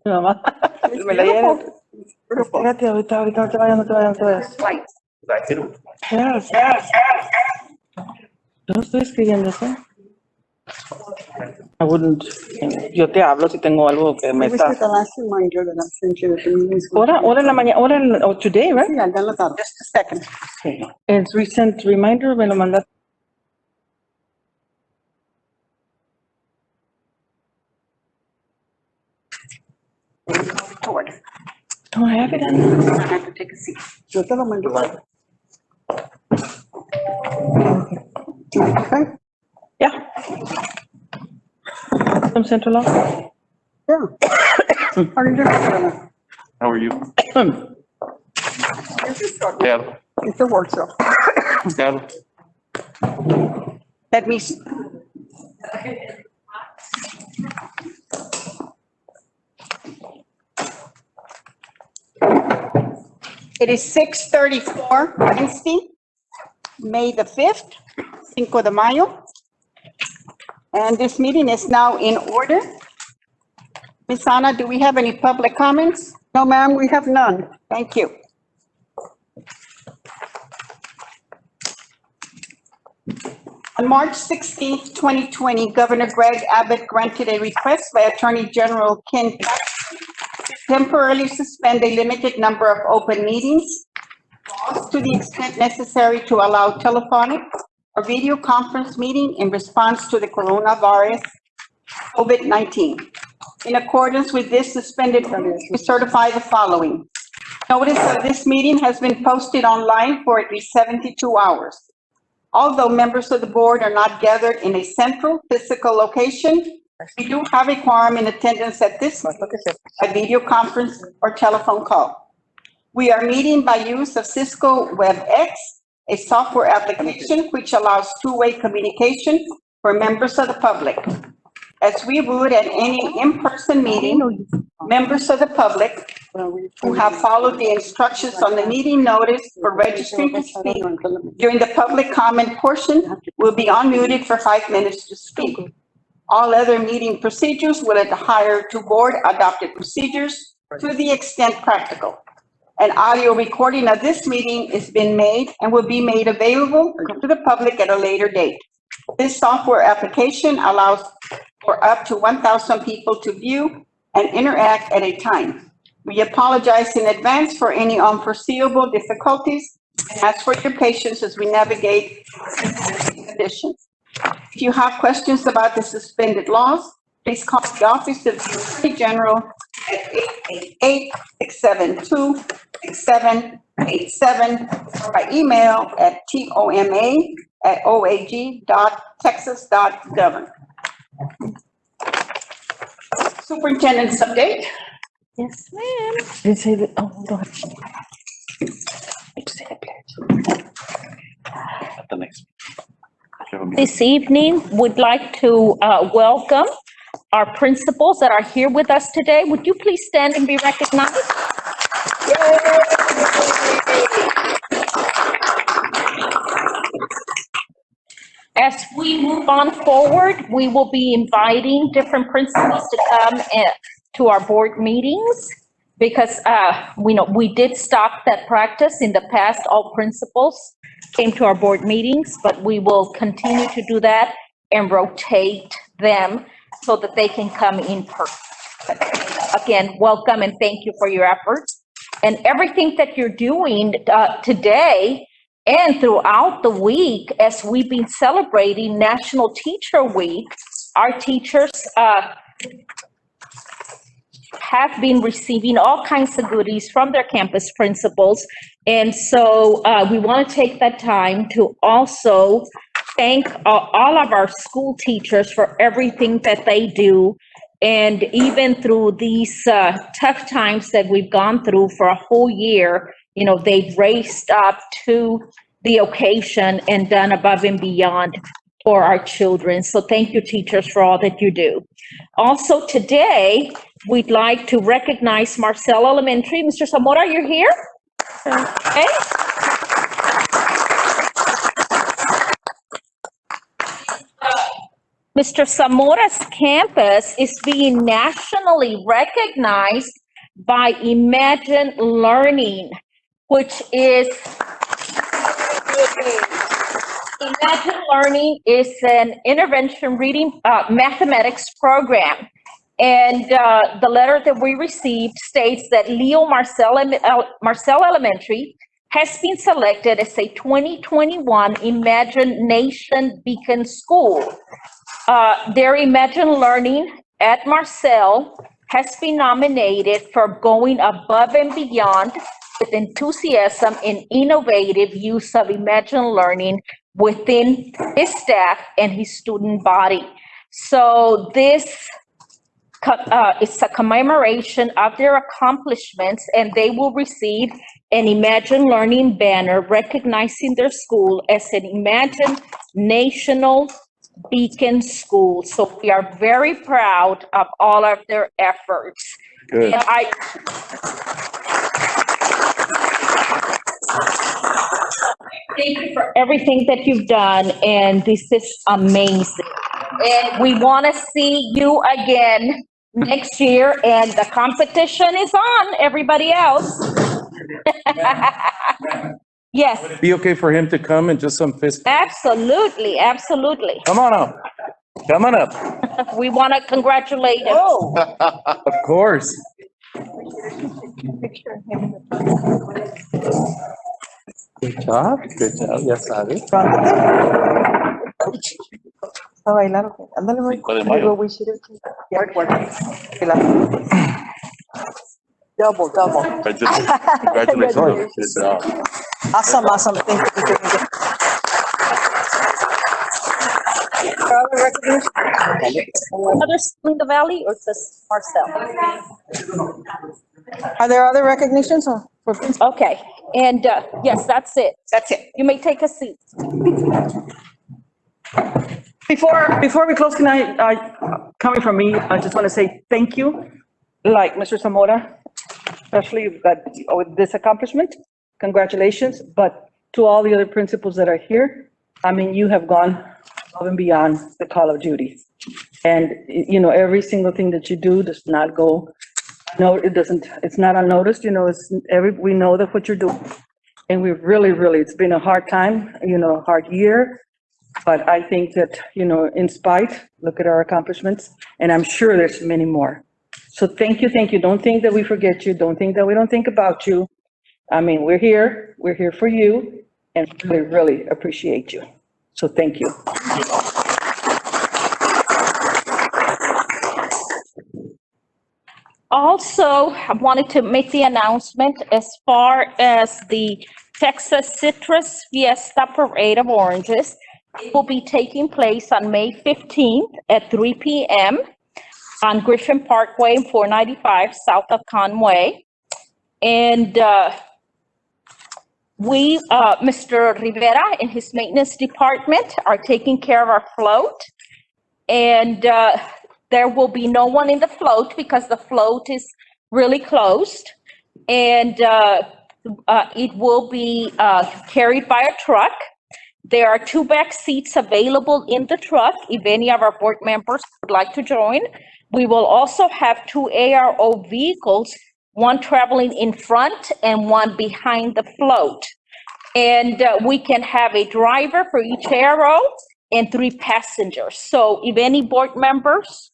Mi mamá. It's Me la llevo. beautiful. Fíjate, ahorita no te vayas, no te vayas, no te vayas. Yes, yes. Yo no estoy escribiendo eso. I wouldn't. Yo te hablo si tengo algo que me I wish está. with the last reminder that I sent you that the meeting is. Hora en la mañana, oh, today, right? Sí, ya en la tarde. Just a second. Okay. It's recent reminder, me lo mandaste. Toward. Don't have it. I have to take a seat. Yo te lo mando. Okay. Yeah. From Central Office. Yeah. How are you doing? How are you? Yeah. It's a workshop. Yeah. Let me see. It is 6:34, Wednesday, May the 5th, Cinco de Mayo. And this meeting is now in order. Ms. Ana, do we have any public comments? No, ma'am, we have none. Thank you. On March 16th, 2020, Governor Greg Abbott granted a request by Attorney General Ken Paxton to temporarily suspend a limited number of open meetings to the extent necessary to allow telephonic or video conference meeting in response to the coronavirus COVID-19. In accordance with this suspended, we certify the following. Notice of this meeting has been posted online for at least 72 hours. Although members of the board are not gathered in a central physical location, we do have a quorum in attendance at this a video conference or telephone call. We are meeting by use of Cisco WebEx, a software application which allows two-way communication for members of the public. As we would at any in-person meeting, members of the public who have followed the instructions on the meeting notice for registering to speak during the public comment portion will be unmuted for 5 minutes to speak. All other meeting procedures will adhere to board adopted procedures to the extent practical. An audio recording of this meeting is being made and will be made available to the public at a later date. This software application allows for up to 1,000 people to view and interact at a time. We apologize in advance for any unforeseeable difficulties and ask for your patience as we navigate conditions. If you have questions about the suspended laws, please call the Office of the Attorney General at 888-672-6787 or by email at toma@oag.texas.gov. Superintendent's update. Yes, ma'am. Did say that, oh, hold on. The next. This evening, we'd like to welcome our principals that are here with us today. Would you please stand and be recognized? As we move on forward, we will be inviting different principals to come to our board meetings because we did stop that practice in the past. All principals came to our board meetings, but we will continue to do that and rotate them so that they can come in person. Again, welcome and thank you for your efforts and everything that you're doing today and throughout the week as we've been celebrating National Teacher Week. Our teachers have been receiving all kinds of goodies from their campus principals. And so we want to take that time to also thank all of our school teachers for everything that they do. And even through these tough times that we've gone through for a whole year, they've raised up to the occasion and done above and beyond for our children. So thank you, teachers, for all that you do. Also today, we'd like to recognize Marcel Elementary. Mr. Zamora, you're here? Okay. Mr. Zamora's campus is being nationally recognized by Imagine Learning, which is Imagine Learning is an intervention reading mathematics program. And the letter that we received states that Leo Marcel Elementary has been selected as a 2021 Imagination Beacon School. Their Imagine Learning at Marcel has been nominated for going above and beyond with enthusiasm and innovative use of Imagine Learning within his staff and his student body. So this it's a commemoration of their accomplishments, and they will receive an Imagine Learning banner recognizing their school as an Imagine National Beacon School. So we are very proud of all of their efforts. Good. And thank you for everything that you've done, and this is amazing. And we want to see you again next year, and the competition is on, everybody else. Yes, Be okay for him to come and just some fist? absolutely, absolutely. Come on up. Come on up. We want to congratulate him. Of course. Good job. Good job. Yes, sabe. A bailar, ok. Ándale, güey. 5 de mayo. We should Double. Congratulations. Good job. Awesome. Thank you. Other recognitions? Others in the valley or just Marcel? Are there other recognitions or for principal? Okay, and yes, that's it. That's it. You may take a seat. Before we close, can coming from me, I just want to say thank you, like Mr. Zamora, especially with this accomplishment. Congratulations, but to all the other principals that are here, I mean, you have gone above and beyond the call of duty. And, every single thing that you do does not go, no, it doesn't, it's not unnoticed, we know that what you're doing. And we've really, it's been a hard time, a hard year. But I think that, in spite, look at our accomplishments, and I'm sure there's many more. So thank you. Don't think that we forget you. Don't think that we don't think about you. I mean, we're here for you, and we really appreciate you. So thank you. Also, I wanted to make the announcement as far as the Texas Citrus Fiesta Parade of Oranges. It will be taking place on May 15th at 3 p.m. on Griffin Parkway and 495 south of Conway. And Mr. Rivera and his maintenance department are taking care of our float. And there will be no one in the float because the float is really closed. And it will be carried by a truck. There are 2 back seats available in the truck if any of our board members would like to join. We will also have 2 ARO vehicles, one traveling in front and one behind the float. And we can have a driver for each ARO and 3 passengers. So if any board members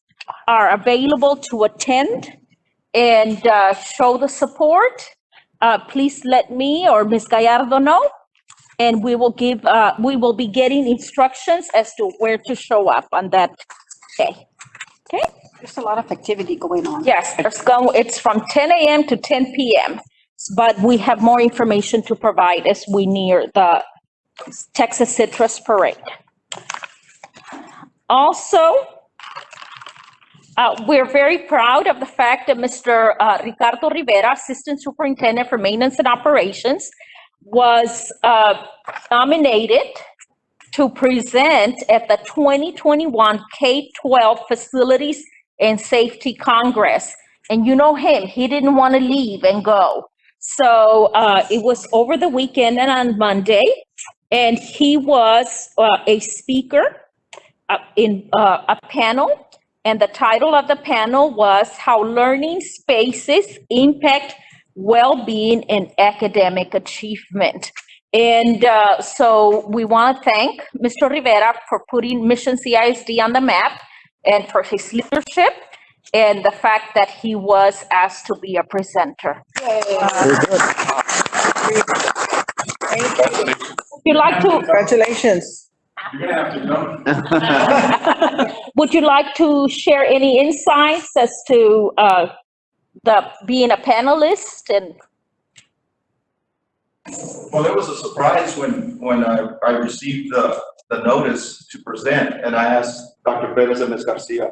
are available to attend and show the support, please let me or Ms. Gallardo know. And we will be getting instructions as to where to show up on that day. Okay? There's a lot of activity going on. Yes, it's from 10 a.m. to 10 p.m. But we have more information to provide as we near the Texas Citrus Parade. Also, we're very proud of the fact that Mr. Ricardo Rivera, Assistant Superintendent for Maintenance and Operations, was nominated to present at the 2021 K-12 Facilities and Safety Congress. And you know him, he didn't want to leave and go. So it was over the weekend and on Monday, and he was a speaker a panel, and the title of the panel was How Learning Spaces Impact Well-Being and Academic Achievement. And so we want to thank Mr. Rivera for putting Mission CISD on the map and for his leadership and the fact that he was asked to be a presenter. Very good. Would you like to, Congratulations. You're gonna have to know. would you like to share any insights as to being a panelist and? Well, it was a surprise when I received the notice to present, and I asked Dr. Perez and Ms. Garcia,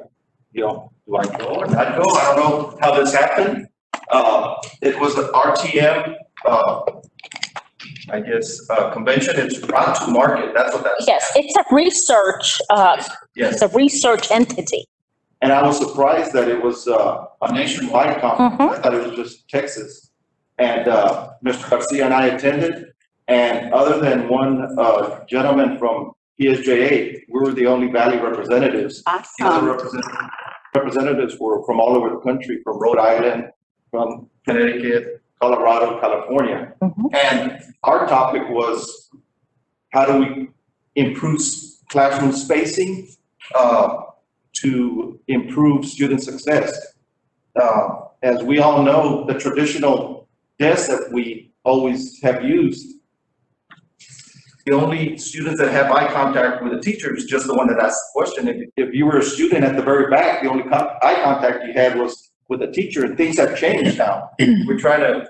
do I go or not go? I don't know how this happened. It was an RTM, convention. It's route to market. That's what that's. Yes, it's a research, Yes. it's a research entity. And I was surprised that it was a nationwide conference. I thought it was just Texas. And Mr. Garcia and I attended, and other than one gentleman from PSJA, we were the only Valley representatives. The other representatives were from all over the country, from Rhode Island, from Connecticut, Colorado, California. And our topic was, how do we improve classroom spacing to improve student success? As we all know, the traditional desks that we always have used, the only students that have eye contact with the teacher is just the one that asked the question. If you were a student at the very back, the only eye contact you had was with the teacher, and things have changed now. We're trying to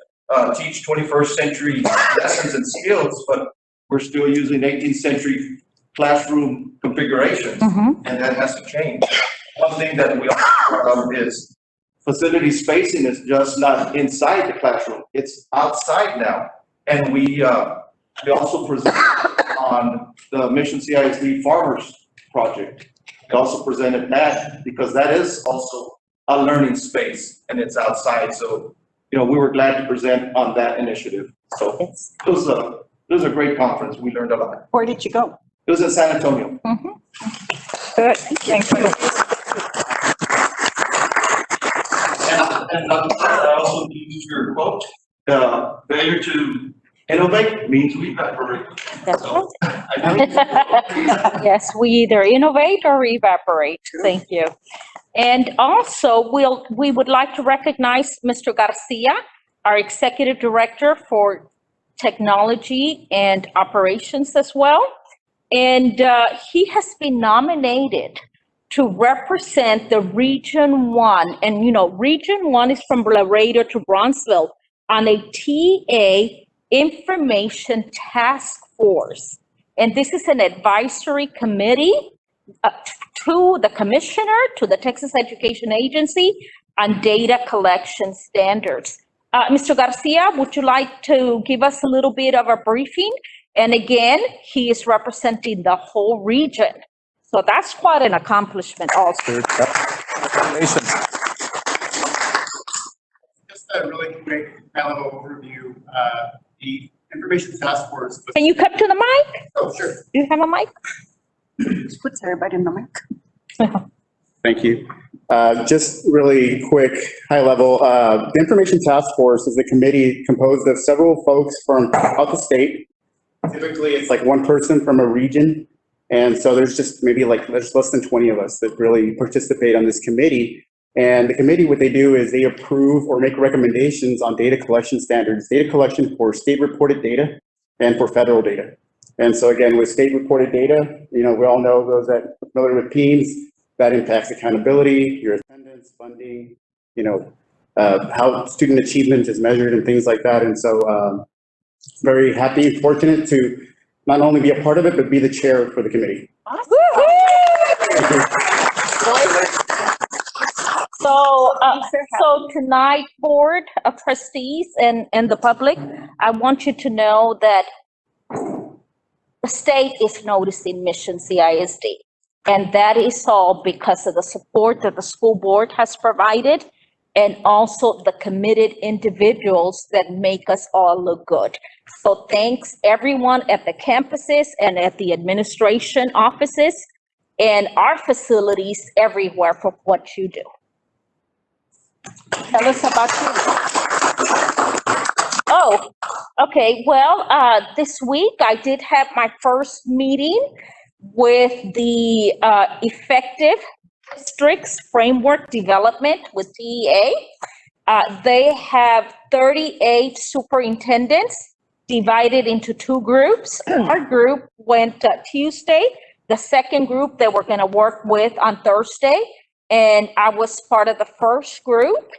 teach 21st century lessons and skills, but we're still using 18th century classroom configurations, and that has to change. One thing that we also is facility spacing is just not inside the classroom, it's outside now. And we also presented on the Mission CISD Farmers Project. We also presented that because that is also a learning space and it's outside. So, we were glad to present on that initiative. So it was a great conference. We learned a lot. Where did you go? It was in San Antonio. Good, thank you. And I also used your quote, failure to innovate means we evaporate. That's So, Yes, we either innovate or evaporate. Thank you. And also, we would like to recognize Mr. Garcia, our Executive Director for Technology and Operations as well. And he has been nominated to represent the Region 1. And, Region 1 is from Laredo to Bronzeville on a TA Information Task Force. And this is an advisory committee to the commissioner, to the Texas Education Agency on data collection standards. Mr. Garcia, would you like to give us a little bit of a briefing? And again, he is representing the whole region. So that's quite an accomplishment also. Congratulations. Just a really quick high-level overview. The Information Task Force. Can you come to the mic? Oh, sure. Do you have a mic? Just puts everybody in the mic. Thank you. Just really quick, high level. The Information Task Force is a committee composed of several folks from out the state. Typically, it's like one person from a region. And so there's just there's less than 20 of us that really participate on this committee. And the committee, what they do is they approve or make recommendations on data collection standards, data collection for state reported data and for federal data. And so again, with state reported data, we all know those that are familiar with PEAMS, that impacts accountability, your attendance, funding, how student achievement is measured and things like that. And so very happy and fortunate to not only be a part of it, but be the chair for the committee. So tonight, Board of Trustees and the public, I want you to know that the state is noticing Mission CISD. And that is all because of the support that the school board has provided and also the committed individuals that make us all look good. So thanks everyone at the campuses and at the administration offices and our facilities everywhere for what you do. Tell us about you. Oh, okay. Well, this week I did have my first meeting with the Effective Districts Framework Development with TEA. They have 38 superintendents divided into two groups. Our group went Tuesday. The second group they were going to work with on Thursday, and I was part of the first group.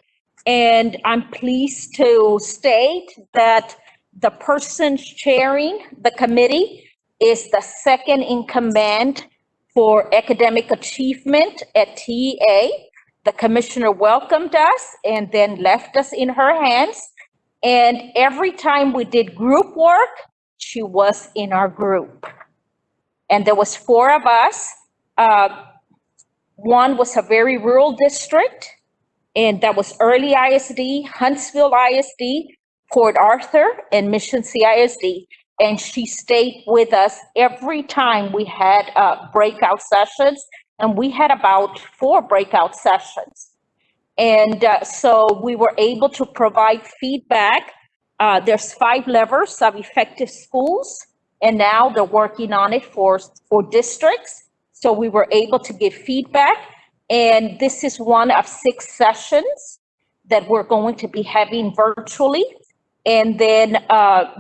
And I'm pleased to state that the person chairing the committee is the second in command for academic achievement at TEA. The commissioner welcomed us and then left us in her hands. And every time we did group work, she was in our group. And there was 4 of us. One was a very rural district, and that was Early ISD, Huntsville ISD, Port Arthur, and Mission CISD. And she stayed with us every time we had breakout sessions, and we had about 4 breakout sessions. And so we were able to provide feedback. There's 5 levers of effective schools, and now they're working on it for districts. So we were able to give feedback. And this is one of 6 sessions that we're going to be having virtually. And then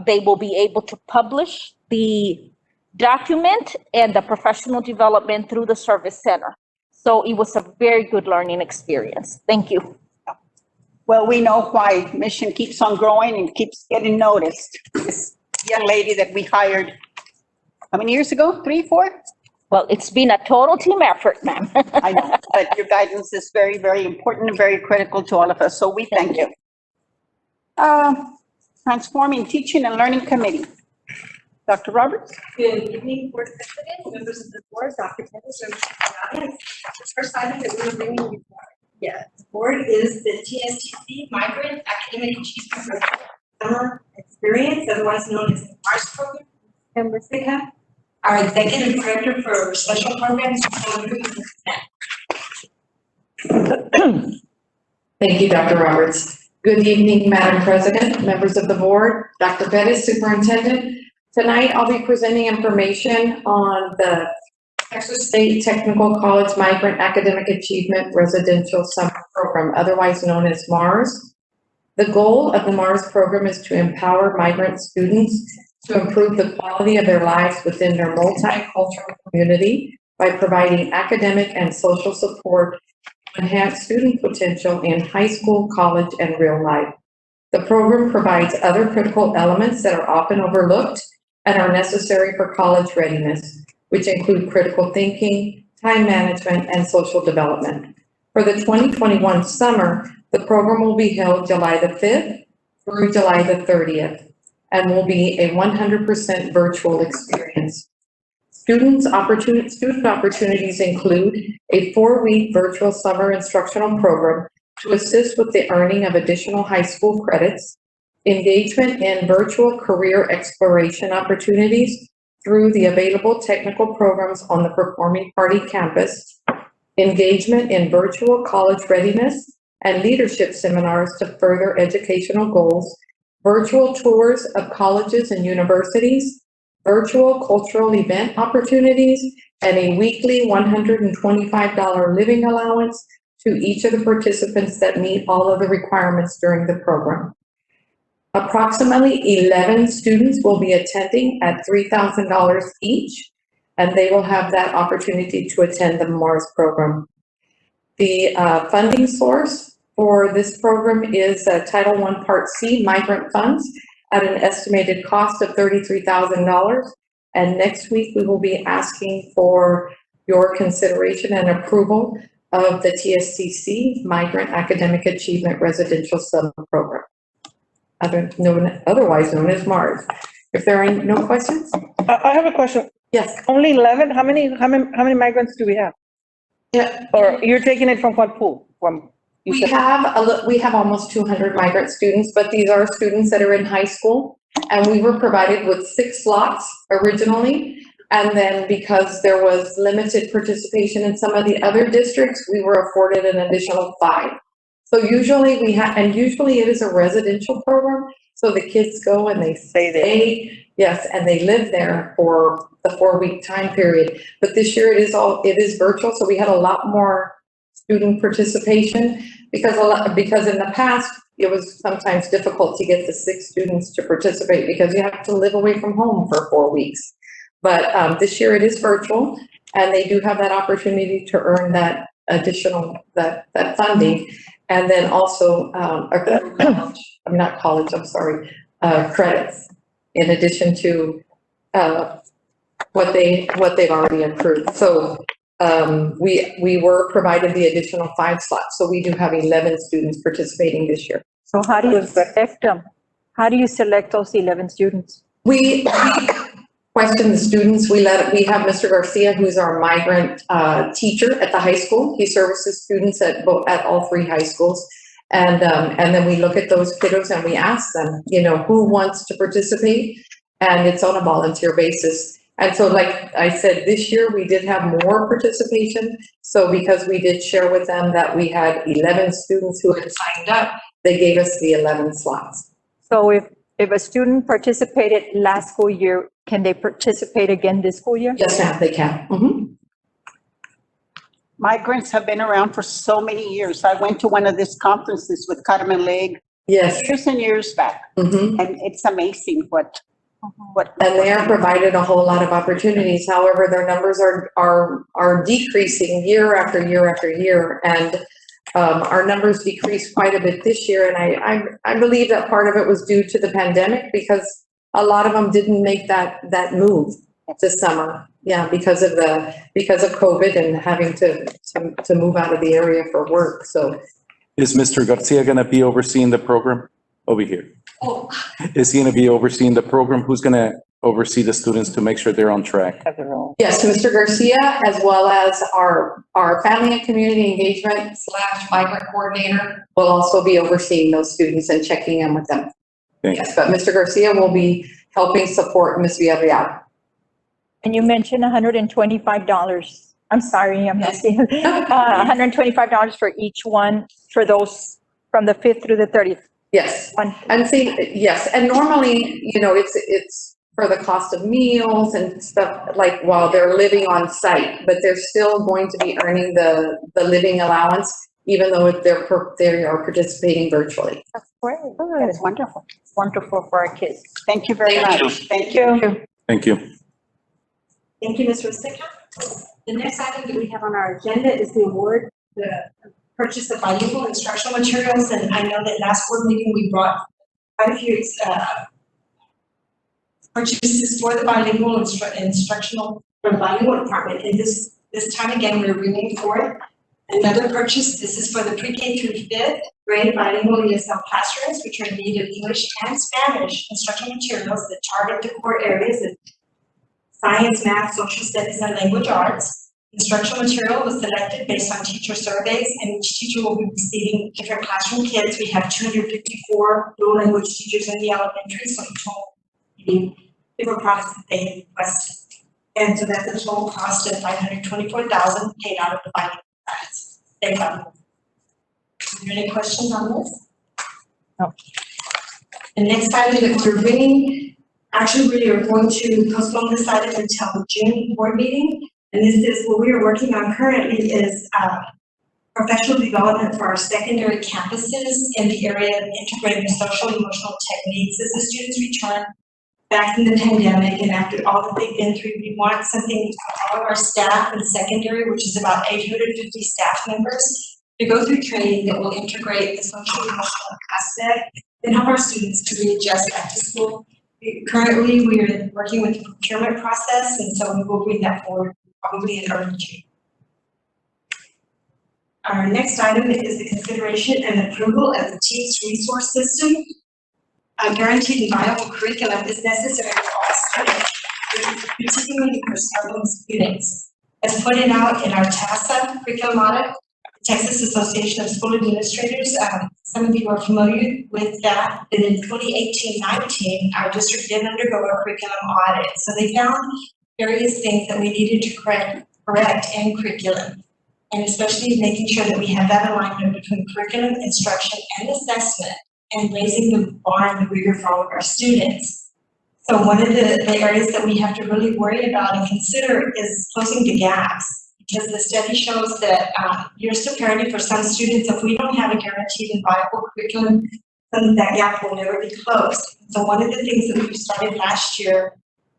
they will be able to publish the document and the professional development through the service center. So it was a very good learning experience. Thank you. Well, we know why Mission keeps on growing and keeps getting noticed. This young lady that we hired, how many years ago? 3, 4? Well, it's been a total team effort, ma'am. I know, but your guidance is very, very important and very critical to all of us, so we thank you. Transforming Teaching and Learning Committee. Dr. Roberts? Good evening, Board President, members of the board, Dr. Pettis, members of the audience. The first item that we're bringing before the board is the TSTC Migrant Academic Achievement Summer Experience, otherwise known as the MARS program. And Rebecca, our Executive Director for Special Programs. Thank you, Dr. Roberts. Good evening, Madam President, members of the board, Dr. Pettis, Superintendent. Tonight, I'll be presenting information on the Texas State Technical College Migrant Academic Achievement Residential Summer Program, otherwise known as MARS. The goal of the MARS program is to empower migrant students to improve the quality of their lives within their multicultural community by providing academic and social support to enhance student potential in high school, college, and real life. The program provides other critical elements that are often overlooked and are necessary for college readiness, which include critical thinking, time management, and social development. For the 2021 summer, the program will be held July the 5th through July the 30th and will be a 100% virtual experience. Student opportunities include a 4-week virtual summer instructional program to assist with the earning of additional high school credits, engagement in virtual career exploration opportunities through the available technical programs on the Performing Party campus, engagement in virtual college readiness and leadership seminars to further educational goals, virtual tours of colleges and universities, virtual cultural event opportunities, and a weekly $125 living allowance to each of the participants that meet all of the requirements during the program. Approximately 11 students will be attending at $3,000 each, and they will have that opportunity to attend the MARS program. The funding source for this program is Title I Part C migrant funds at an estimated cost of $33,000. And next week we will be asking for your consideration and approval of the TSTC Migrant Academic Achievement Residential Summer Program, otherwise known as MARS. If there are no questions? I have a question. Yes. Only 11? How many migrants do we have? Yeah. Or you're taking it from what pool? We have almost 200 migrant students, but these are students that are in high school, and we were provided with 6 slots originally. And then because there was limited participation in some of the other districts, we were afforded an additional 5. So usually usually it is a residential program. So the kids go and they stay, yes, and they live there for the 4-week time period. But this year it is virtual, so we had a lot more student participation because in the past, it was sometimes difficult to get the 6 students to participate because you have to live away from home for 4 weeks. But this year it is virtual, and they do have that opportunity to earn that additional, that funding. And then also, credits in addition to, what they've already approved. So, we were provided the additional 5 slots. So we do have 11 students participating this year. So how do you select them? How do you select those 11 students? We question the students. We have Mr. Garcia, who's our migrant teacher at the high school. He services students at all 3 high schools. And then we look at those kiddos and we ask them, who wants to participate? And it's on a volunteer basis. And so, like I said, this year we did have more participation. So because we did share with them that we had 11 students who had signed up, they gave us the 11 slots. So if a student participated last school year, can they participate again this school year? Yes, ma'am, they can. Mm-hmm. Migrants have been around for so many years. I went to one of these conferences with Carmen Leg Yes. years and years back, Mm-hmm. and it's amazing what. And they are provided a whole lot of opportunities. However, their numbers are decreasing year after year after year. And our numbers decreased quite a bit this year. And I believe that part of it was due to the pandemic because a lot of them didn't make that move this summer. Yeah, because of COVID and having to move out of the area for work. So Is Mr. Garcia going to be overseeing the program over here? Oh, Is he going to be overseeing the program? Who's going to oversee the students to make sure they're on track? yes, Mr. Garcia, as well as our family and community engagement / migrant coordinator will also be overseeing those students and checking in with them. Thank Yes, but Mr. Garcia will be helping support Ms. Villarreal. And you mentioned $125. I'm sorry, I'm asking. $125 for each one for those from the 5th through the 30th. Yes, One. and see, yes, and normally, it's for the cost of meals and stuff like while they're living on site, but they're still going to be earning the living allowance, even though they are participating virtually. That's great. That is wonderful. Wonderful for our kids. Thank you very much. Thank you. Thank you. thank you, Ms. Rustica. The next item that we have on our agenda is the award, the purchase of bilingual instructional materials. And I know that last board meeting, we brought quite a few purchases for the bilingual instructional for the bilingual department. And this time again, we're bringing forth another purchase. This is for the pre-K through 5th grade bilingual ESL classrooms, which are in need of English and Spanish instructional materials that target the core areas of science, math, social studies, and language arts. Instructional material was selected based on teacher surveys, and each teacher will be receiving different classroom kits. We have 254 dual language teachers in the elementary, so each one will be different products that they requested. And so that's a total cost of $524,000 paid out of the bilingual credits. Thank you. Are there any questions on this? No. The next item that we're bringing, actually, we are going to postpone this item until the June board meeting. And this is what we are working on currently is professional development for our secondary campuses in the area of integrating social emotional techniques as the students return back from the pandemic and after all that they've been through. We want something for all of our staff in secondary, which is about 850 staff members, to go through training that will integrate the social emotional aspect and help our students to readjust back to school. Currently, we are working with the procurement process, and so we will bring that forward probably in early June. Our next item is the consideration and approval of the TEACS resource system. A guaranteed and viable curriculum is necessary for all students, particularly for struggling students. As pointed out in our TASA curriculum audit, Texas Association of School Administrators, some of you are familiar with that, and in 2018-19, our district did undergo a curriculum audit. So they found various things that we needed to correct in curriculum. And especially making sure that we have that alignment between curriculum, instruction, and assessment, and raising the bar and the rigor for all of our students. So one of the areas that we have to really worry about and consider is closing the gaps. Because the study shows that years to parity for some students, if we don't have a guaranteed and viable curriculum, then that gap will never be closed. So one of the things that we started last year,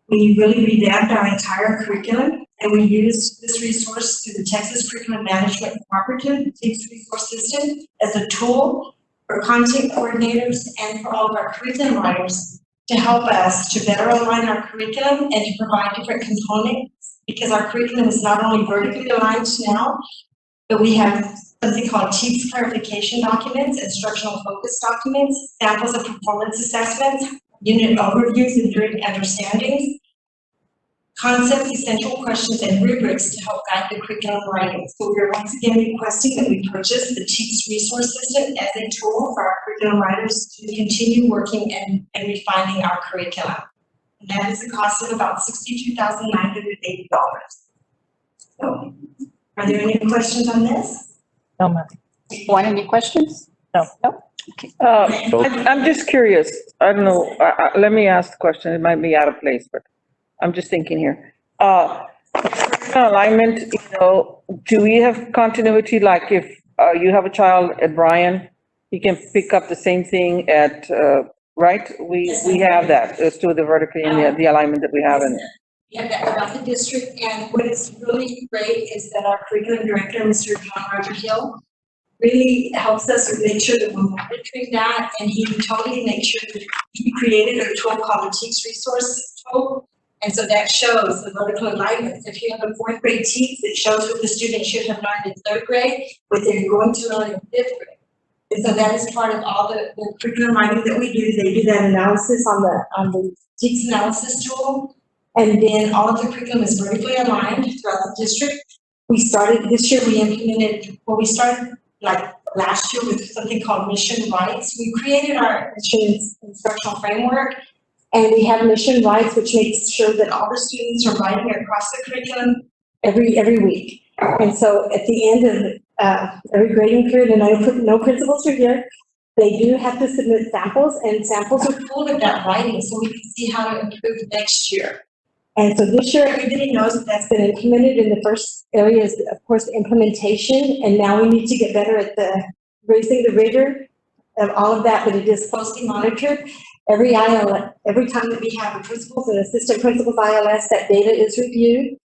we really revamped our entire curriculum, and we used this resource through the Texas Curriculum Management Cooperative TEACS resource system as a tool for content coordinators and for all of our curriculum writers to help us to better align our curriculum and to provide different components, because our curriculum is not only vertically aligned now, but we have something called TEACS clarification documents, instructional focus documents, samples of performance assessments, unit overviews and enduring understandings, concepts, essential questions, and rubrics to help guide the curriculum writing. So we are once again requesting that we purchase the TEACS resource system as a tool for our curriculum writers to continue working and refining our curriculum. And that is a cost of about $62,980. So, are there any questions on this? No, ma'am. Want any questions? I'm just curious. I don't know. Let me ask the question. It might be out of place, but I'm just thinking here. Alignment, do we have continuity? Like if you have a child at Bryan, he can pick up the same thing at, right? We have that as to the vertically and the alignment that we have in. We have that throughout the district, and what is really great is that our curriculum director, Mr. John Roger Hill, really helps us to make sure that we're monitoring that, and he totally makes sure that he created a tool called the TEACS resource tool. And so that shows the vertical alignment. If you have a fourth grade TEACS, it shows what the student should have learned in third grade, what they're going to learn in fifth grade. And so that is part of all the curriculum writing that we do. They do that analysis on the TEACS analysis tool. And then all of the curriculum is vertically aligned throughout the district. We started like last year with something called mission rights. We created our mission instructional framework, and we have mission rights, which makes sure that all the students are writing across the curriculum every week. And so at the end of every grading period, and I put no principals are here, they do have to submit samples, and samples are full of that writing, so we can see how to improve next year. And so this year, everybody knows that that's been implemented. In the first area is, of course, the implementation, and now we need to get better at raising the rigor of all of that, but it is closely monitored. Every time that we have the principals and assistant principals ILS, that data is reviewed.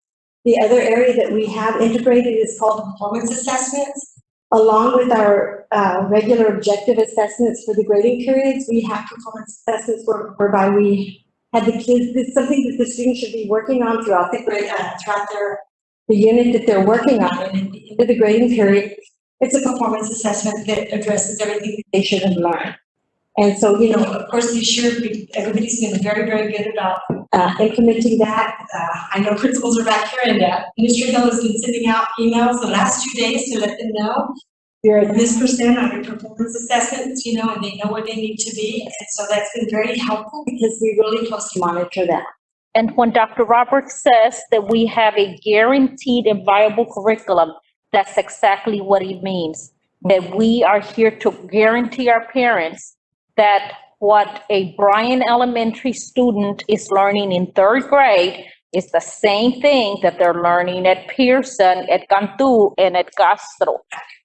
The other area that we have integrated is called performance assessments. Along with our regular objective assessments for the grading periods, we have performance assessments whereby we have the kids, this is something that the students should be working on throughout the grade, the unit that they're working on. And at the end of the grading period, it's a performance assessment that addresses everything that they should have learned. And so, of course, this year, everybody's been very, very good about implementing that. I know principals are back here, and Mr. Hill has been sending out emails the last 2 days to let them know you're at this percent on your performance assessments, and they know where they need to be. And so that's been very helpful because we really closely monitor that. And when Dr. Roberts says that we have a guaranteed and viable curriculum, that's exactly what he means. That we are here to guarantee our parents that what a Bryan Elementary student is learning in third grade is the same thing that they're learning at Pearson, at Cantu, and at Castro.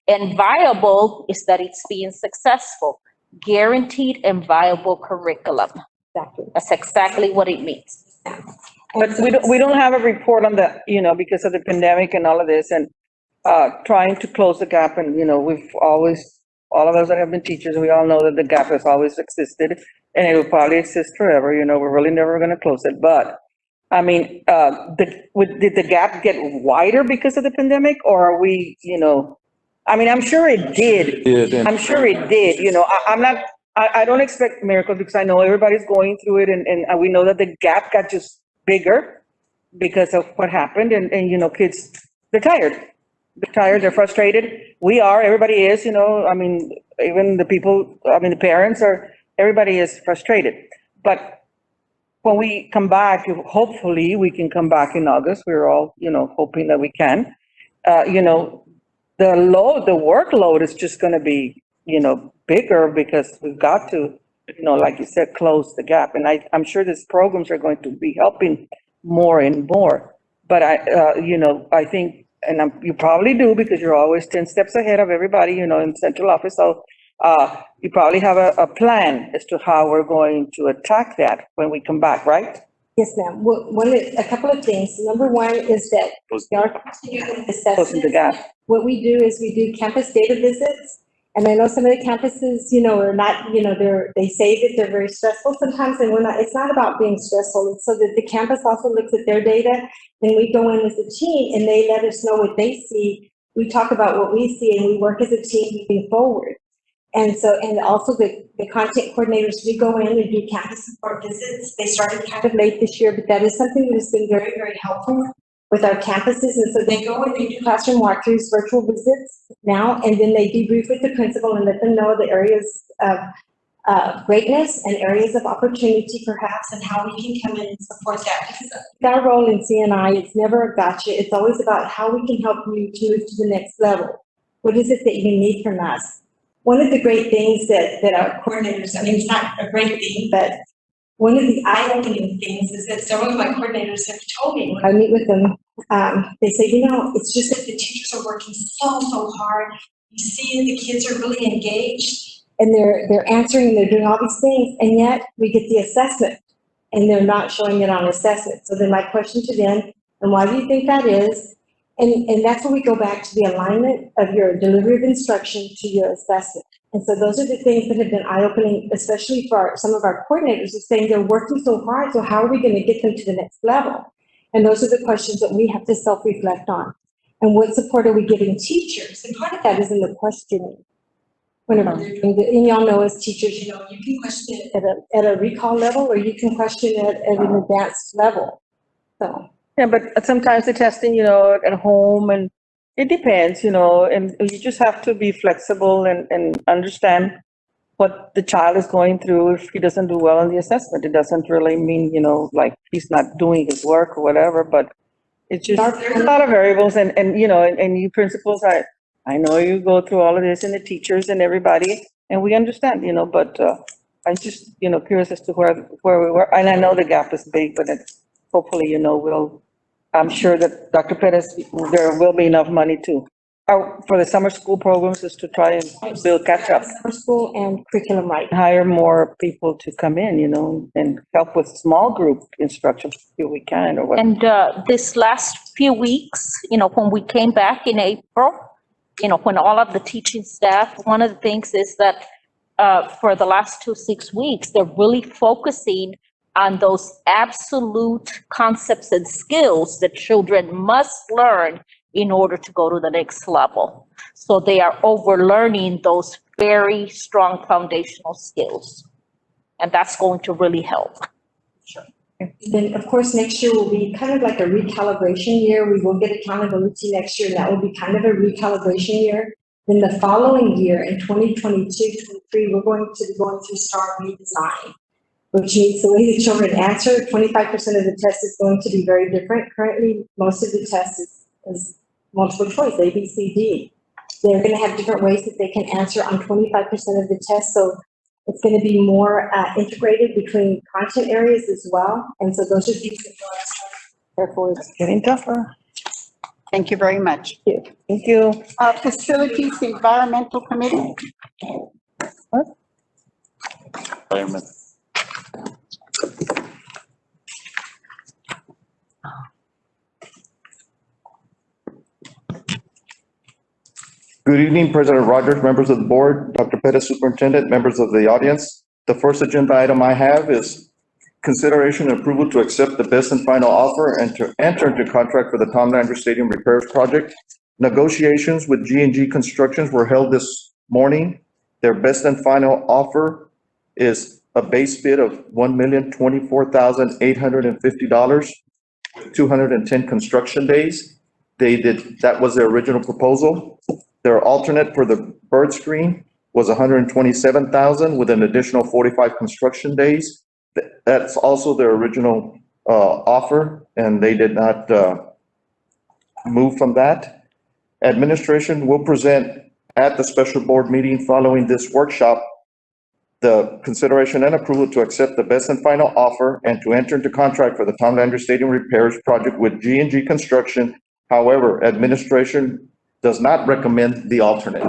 And viable is that it's being successful. Guaranteed and viable curriculum. Exactly. That's exactly what it means. But we don't have a report on the, because of the pandemic and all of this, and trying to close the gap. And, we've always, all of us that have been teachers, we all know that the gap has always existed, and it will probably exist forever. We're really never going to close it. But I mean, did the gap get wider because of the pandemic, or are we, I'm sure it did. I'm sure it did. I don't expect miracles because I know everybody's going through it, and we know that the gap got just bigger because of what happened. And kids, they're tired. They're tired, they're frustrated. We are, everybody is, even the people, the parents everybody is frustrated. But when we come back, hopefully we can come back in August. We're all, hoping that we can. The workload is just going to be, bigger because we've got to, like you said, close the gap. And I'm sure these programs are going to be helping more and more. But I think, and you probably do because you're always 10 steps ahead of everybody, in central office. So you probably have a plan as to how we're going to attack that when we come back, right? Yes, ma'am. A couple of things. Number one is that we are continuing Closing the assessments. gap. What we do is we do campus data visits. And I know some of the campuses, are not, they say that they're very stressful sometimes, and it's not about being stressful. It's so that the campus also looks at their data, and we go in as a team and they let us know what they see. We talk about what we see and we work as a team moving forward. And so, and also the content coordinators, we go in and do campus support visits. They started kind of late this year, but that is something that has been very, very helpful with our campuses. And so they go and they do classroom walkthroughs, virtual visits now, and then they debrief with the principal and let them know the areas of greatness and areas of opportunity perhaps, and how we can come in and support that. Because our role in CNI, it's never a gotcha. It's always about how we can help you to move to the next level. What is it that you need from us? One of the great things that our coordinators, it's not a great thing, but one of the eye-opening things is that several of my coordinators have told me when I meet with them, they say, it's just that the teachers are working so hard. You see that the kids are really engaged and they're answering and they're doing all these things, and yet we get the assessment and they're not showing it on assessment. So then my question to them, and why do you think that is? And that's when we go back to the alignment of your delivery of instruction to your assessment. And so those are the things that have been eye-opening, especially for some of our coordinators, is saying they're working so hard, so how are we going to get them to the next level? And those are the questions that we have to self-reflect on. And what support are we giving teachers? And part of that is in the questioning. Whenever they're doing the, and y'all know as teachers, you can question it at a recall level, or you can question it at an advanced level. So. Yeah, but sometimes the testing, at home, and it depends, and you just have to be flexible and understand what the child is going through. If he doesn't do well on the assessment, it doesn't really mean, like he's not doing his work or whatever, but it's just, there's a lot of variables and you principals, I know you go through all of this, and the teachers and everybody, and we understand, but I'm just, curious as to where we were. And I know the gap is big, but hopefully, I'm sure that Dr. Perez, there will be enough money for the summer school programs, is to try and build catch up. Summer school and curriculum right. Hire more people to come in, and help with small group instruction if we can, or what. And this last few weeks, when we came back in April, when all of the teaching staff, one of the things is that for the last 6 weeks, they're really focusing on those absolute concepts and skills that children must learn in order to go to the next level. So they are overlearning those very strong foundational skills. And that's going to really help. Then, of course, next year will be kind of like a recalibration year. We will get accountability next year, and that will be kind of a recalibration year. Then the following year, in 2022-23, we're going to be going through STAR redesign, which means the way the children answer, 25% of the test is going to be very different. Currently, most of the test is multiple choice, A, B, C, D. They're going to have different ways that they can answer on 25% of the test. So it's going to be more integrated between content areas as well. And so those are things that therefore it's Getting tougher. Thank you very much. Thank you. Facilities Environmental Committee. Environment. Good evening, President Rogers, members of the board, Dr. Pettis, Superintendent, members of the audience. The first agenda item I have is consideration and approval to accept the best and final offer and to enter into contract for the Tom Landry Stadium Repairs Project. Negotiations with G&G Constructions were held this morning. Their best and final offer is a base bid of $1,024,850, 210 construction days. That was their original proposal. Their alternate for the bird screen was $127,000 with an additional 45 construction days. That's also their original offer, and they did not move from that. Administration will present at the special board meeting following this workshop the consideration and approval to accept the best and final offer and to enter into contract for the Tom Landry Stadium repairs project with G&G Construction. However, administration does not recommend the alternate.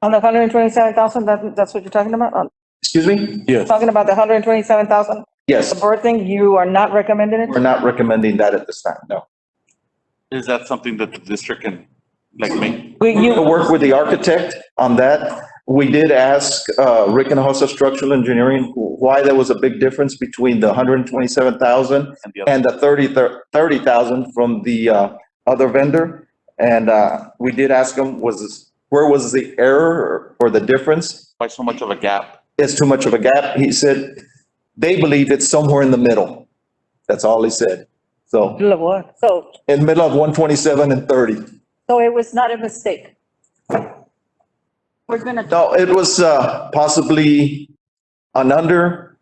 On the 127,000, that's what you're talking about? Excuse me? Yes. Talking about the 127,000, Yes, the board thing, you are not recommending it? we're not recommending that at this time, no. Is that something that the district can, like, make? We'll work with the architect on that. We did ask Rick and Hossa Structural Engineering why there was a big difference between the 127,000 And the other? and the 30,000 from the other vendor. And we did ask him, where was the error or the difference? Why so much of a gap? It's too much of a gap. He said, they believe it's somewhere in the middle. That's all he said. So Middle of what? So in the middle of 127 and 30. it was not a mistake. We're gonna, No, it was possibly an under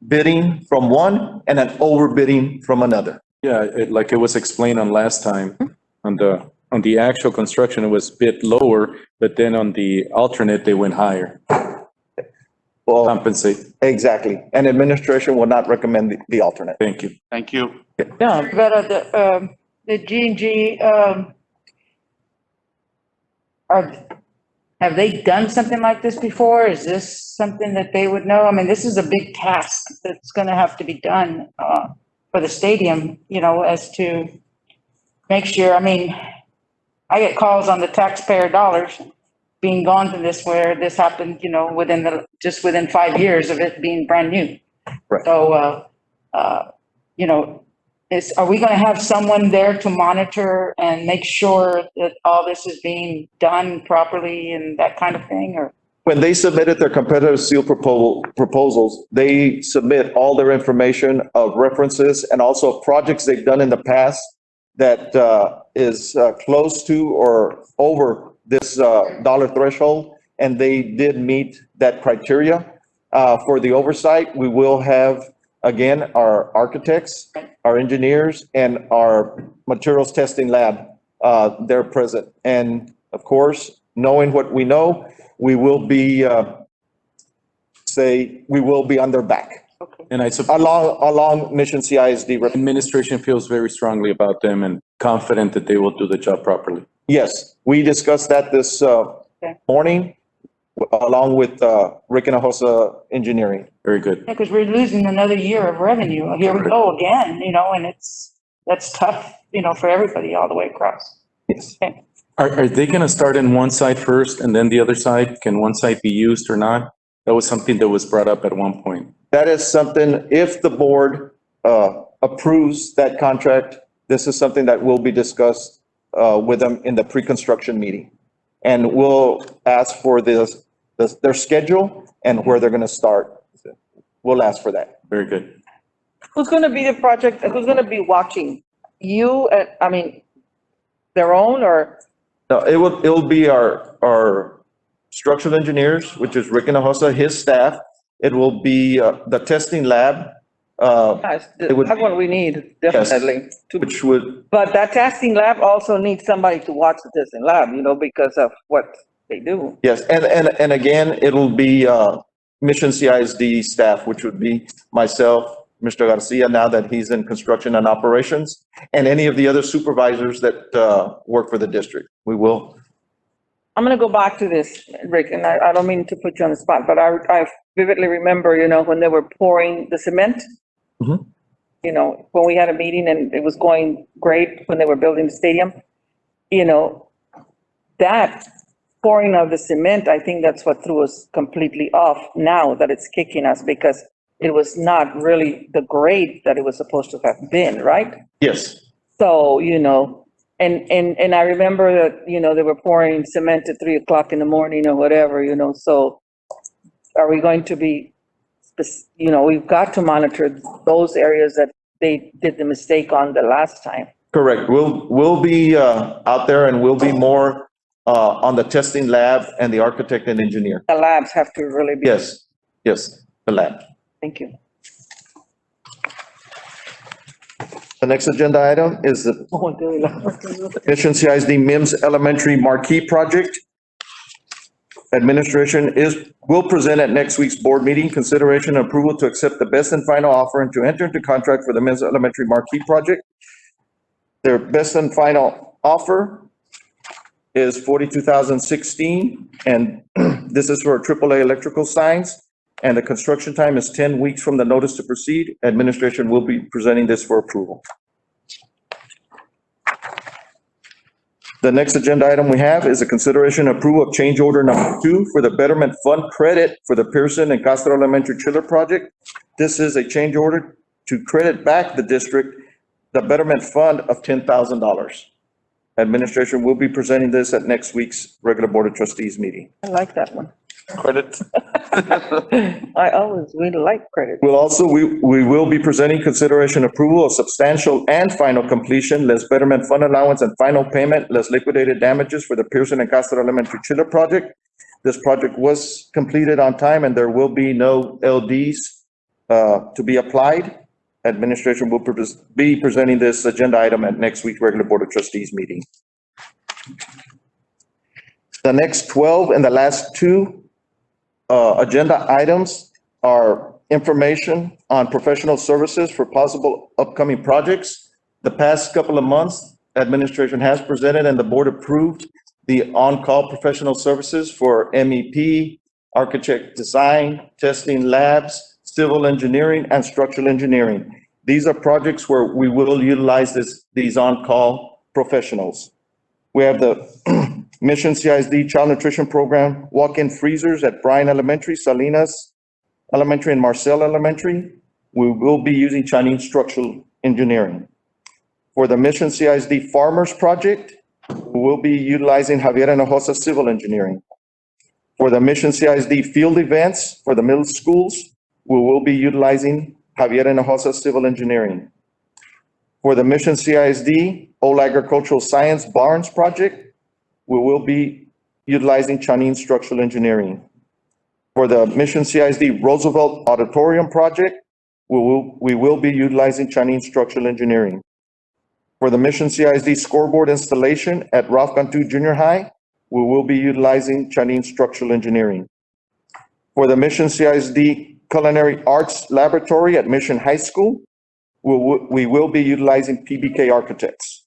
bidding from one and an over bidding from another. Yeah, like it was explained on last time, on the actual construction, it was a bit lower, but then on the alternate, they went higher, Well, compensate. exactly. And administration will not recommend the alternate. Thank you. Thank you. Yeah, but the G&G, have they done something like this before? Is this something that they would know? I mean, this is a big task that's gonna have to be done, for the stadium, as to make sure, I mean, I get calls on the taxpayer dollars being gone to this where this happened, within 5 years of it being brand new. Right. So, are we gonna have someone there to monitor and make sure that all this is being done properly and that kind of thing, or? When they submitted their competitive seal proposals, they submit all their information of references and also projects they've done in the past that is close to or over this dollar threshold, and they did meet that criteria. For the oversight, we will have, again, our architects, our engineers, and our materials testing lab, they're present. And of course, knowing what we know, we will be, we will be on their back, And I suppose along Mission CISD. administration feels very strongly about them and confident that they will do the job properly. Yes, we discussed that this morning, along with Rick and Hossa Engineering. Very good. Yeah, because we're losing another year of revenue. Here we go again, and that's tough, for everybody all the way across. Yes. Okay. Are they going to start in one side first and then the other side? Can one side be used or not? That was something that was brought up at one point. That is something, if the board approves that contract, this is something that will be discussed with them in the pre-construction meeting. And we'll ask for their schedule and where they're going to start. We'll ask for that. Very good. Who's gonna be the project, who's gonna be watching? You, their own, or? No, it'll be our structural engineers, which is Rick and Hossa, his staff. It will be the testing lab, That's It would that's what we need, definitely. which would, But that testing lab also needs somebody to watch the testing lab, because of what they do. yes, and again, it'll be Mission CISD staff, which would be myself, Mr. Garcia, now that he's in construction and operations, and any of the other supervisors that work for the district. We will. I'm gonna go back to this, Rick, and I don't mean to put you on the spot, but I vividly remember, when they were pouring the cement. Mhm. When we had a meeting and it was going great when they were building the stadium, that pouring of the cement, I think that's what threw us completely off now that it's kicking us, because it was not really the grade that it was supposed to have been, right? Yes, So, and I remember that, they were pouring cement at 3:00 in the morning or whatever, so are we going to be, we've got to monitor those areas that they did the mistake on the last time. correct. We'll be out there and we'll be more on the testing lab and the architect and engineer. The labs have to really be. Yes, Yes, the lab. Thank you. The next agenda item is the Oh, de la- Mission CISD MIMS Elementary Marquee Project. Administration will present at next week's board meeting, consideration and approval to accept the best and final offer and to enter into contract for the MIMS Elementary Marquee Project. Their best and final offer is $42,016, and this is for AAA electrical signs, and the construction time is 10 weeks from the notice to proceed. Administration will be presenting this for approval. The next agenda item we have is a consideration and approval of change order number 2 for the Betterment Fund credit for the Pearson and Castro Elementary Chiller Project. This is a change order to credit back the district, the Betterment Fund of $10,000. Administration will be presenting this at next week's regular Board of Trustees meeting. I like that one. Credit. I always really like credit. We'll also, we will be presenting consideration approval of substantial and final completion, less Betterment Fund allowance and final payment, less liquidated damages for the Pearson and Castro Elementary Chiller Project. This project was completed on time and there will be no LDs to be applied. Administration will be presenting this agenda item at next week's regular Board of Trustees meeting. The next 12 and the last 2 agenda items are information on professional services for possible upcoming projects. The past couple of months, administration has presented and the board approved the on-call professional services for MEP, architect design, testing labs, civil engineering, and structural engineering. These are projects where we will utilize these on-call professionals. We have the Mission CISD Child Nutrition Program walk-in freezers at Bryan Elementary, Salinas Elementary, and Marcel Elementary. We will be using Chinese structural engineering. For the Mission CISD Farmers Project, we will be utilizing Javier Hinojosa Civil Engineering. For the Mission CISD field events for the middle schools, we will be utilizing Javier Hinojosa Civil Engineering. For the Mission CISD Old Agricultural Science Barns Project, we will be utilizing Chinese Structural Engineering. For the Mission CISD Roosevelt Auditorium Project, we will be utilizing Chinese Structural Engineering. For the Mission CISD Scoreboard Installation at Ralph Cantu Junior High, we will be utilizing Chinese Structural Engineering. For the Mission CISD Culinary Arts Laboratory at Mission High School, we will be utilizing PBK Architects.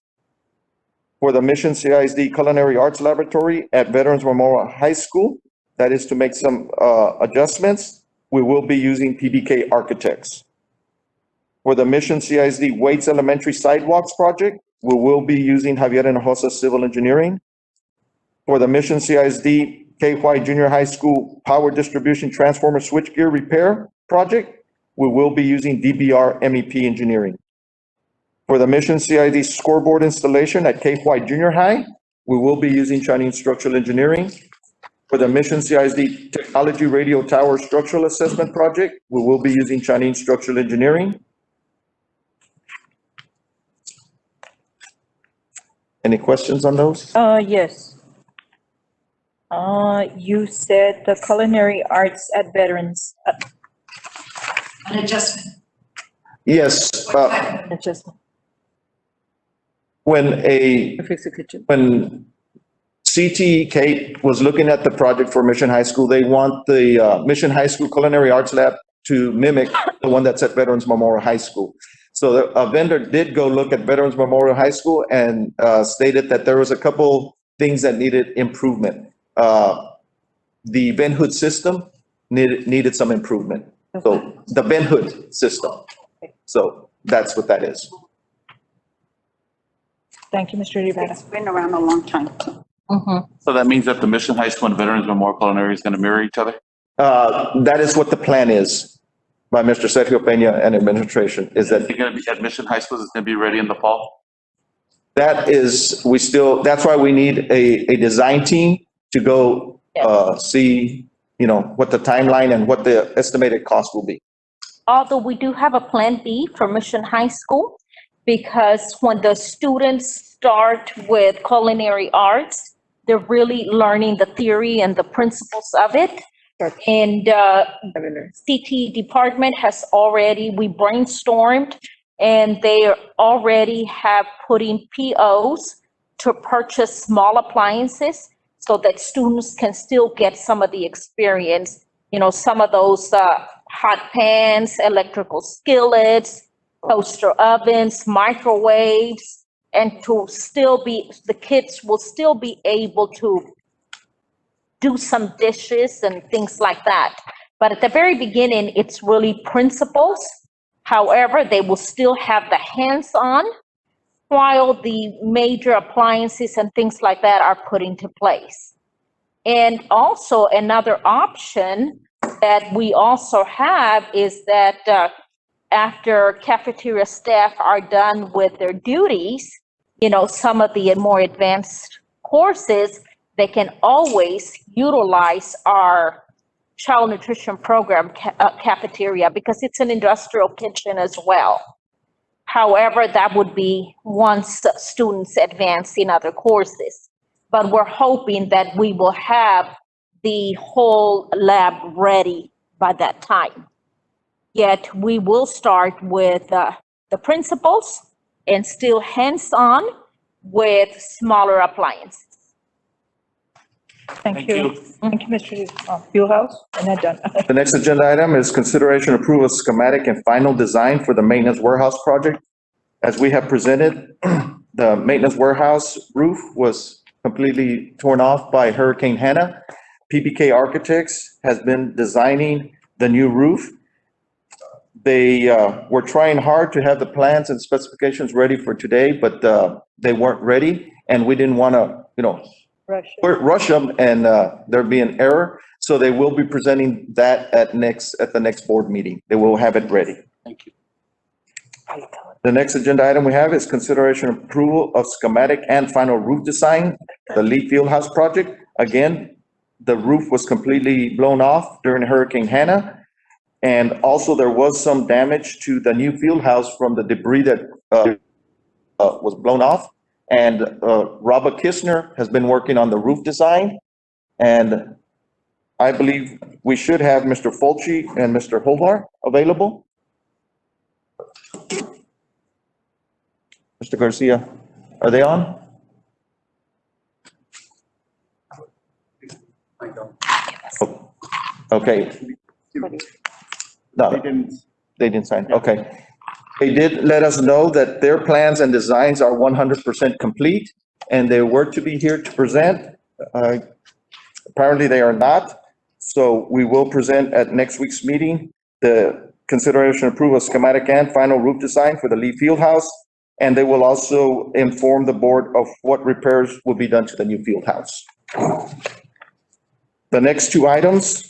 For the Mission CISD Culinary Arts Laboratory at Veterans Memorial High School, that is to make some adjustments, we will be using PBK Architects. For the Mission CISD Waits Elementary Sidewalks Project, we will be using Javier Hinojosa Civil Engineering. For the Mission CISD KY Junior High School Power Distribution Transformer Switchgear Repair Project, we will be using DBR MEP Engineering. For the Mission CID Scoreboard Installation at KY Junior High, we will be using Chinese Structural Engineering. For the Mission CISD Technology Radio Tower Structural Assessment Project, we will be using Chinese Structural Engineering. Any questions on those? Yes. You said the culinary arts at Veterans, An adjustment. Yes, adjustment. when Fix the kitchen. when CTE was looking at the project for Mission High School, they want the Mission High School Culinary Arts Lab to mimic the one that's at Veterans Memorial High School. So a vendor did go look at Veterans Memorial High School and stated that there was a couple things that needed improvement. The vent hood system needed some improvement. So the vent hood system. So that's what that is. Thank you, Mr. Rivera. It's been around a long time. So that means that the Mission High School and Veterans Memorial Culinary is going to mirror each other? That is what the plan is by Mr. Sergio Peña and administration, is that Is it going to be at Mission High School? Is it going to be ready in the fall? that is, that's why we need a design team to go see, what the timeline and what the estimated cost will be. Although we do have a Plan B for Mission High School, because when the students start with culinary arts, they're really learning the theory and the principles of it. And CT department has already, we brainstormed, and they already have put in POs to purchase small appliances so that students can still get some of the experience, some of those hot pans, electrical skillets, toaster ovens, microwaves, and the kids will still be able to do some dishes and things like that. But at the very beginning, it's really principles. However, they will still have the hands-on while the major appliances and things like that are put into place. And also another option that we also have is that after cafeteria staff are done with their duties, some of the more advanced courses, they can always utilize our child nutrition program cafeteria because it's an industrial kitchen as well. However, that would be once students advance in other courses. But we're hoping that we will have the whole lab ready by that time. Yet we will start with the principals and still hands-on with smaller appliances. Thank you. Thank you, Mr. Fieldhouse. And I'm done. The next agenda item is consideration approval of schematic and final design for the maintenance warehouse project. As we have presented, the maintenance warehouse roof was completely torn off by Hurricane Hannah. PBK Architects has been designing the new roof. They were trying hard to have the plans and specifications ready for today, but they weren't ready, and we didn't want to, rush them and there be an error. So they will be presenting that at the next board meeting. They will have it ready. Thank you. The next agenda item we have is consideration approval of schematic and final roof design, the Lee Fieldhouse project. Again, the roof was completely blown off during Hurricane Hannah. And also there was some damage to the new field house from the debris that was blown off. And Robert Kistner has been working on the roof design. And I believe we should have Mr. Fulci and Mr. Holvar available. Mr. Garcia, are they on? Okay. No, they didn't sign. Okay. They did let us know that their plans and designs are 100% complete, and they were to be here to present. Apparently they are not. So we will present at next week's meeting the consideration approval of schematic and final roof design for the Lee Fieldhouse. And they will also inform the board of what repairs will be done to the new Fieldhouse. The next two items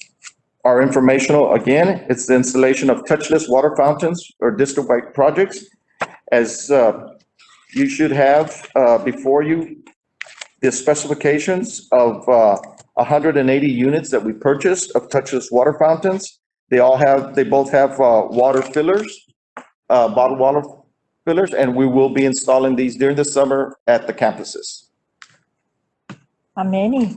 are informational. Again, it's the installation of touchless water fountains or district-wide projects. As you should have before you, the specifications of 180 units that we purchased of touchless water fountains. They both have water fillers, bottled water fillers, and we will be installing these during the summer at the campuses. How many?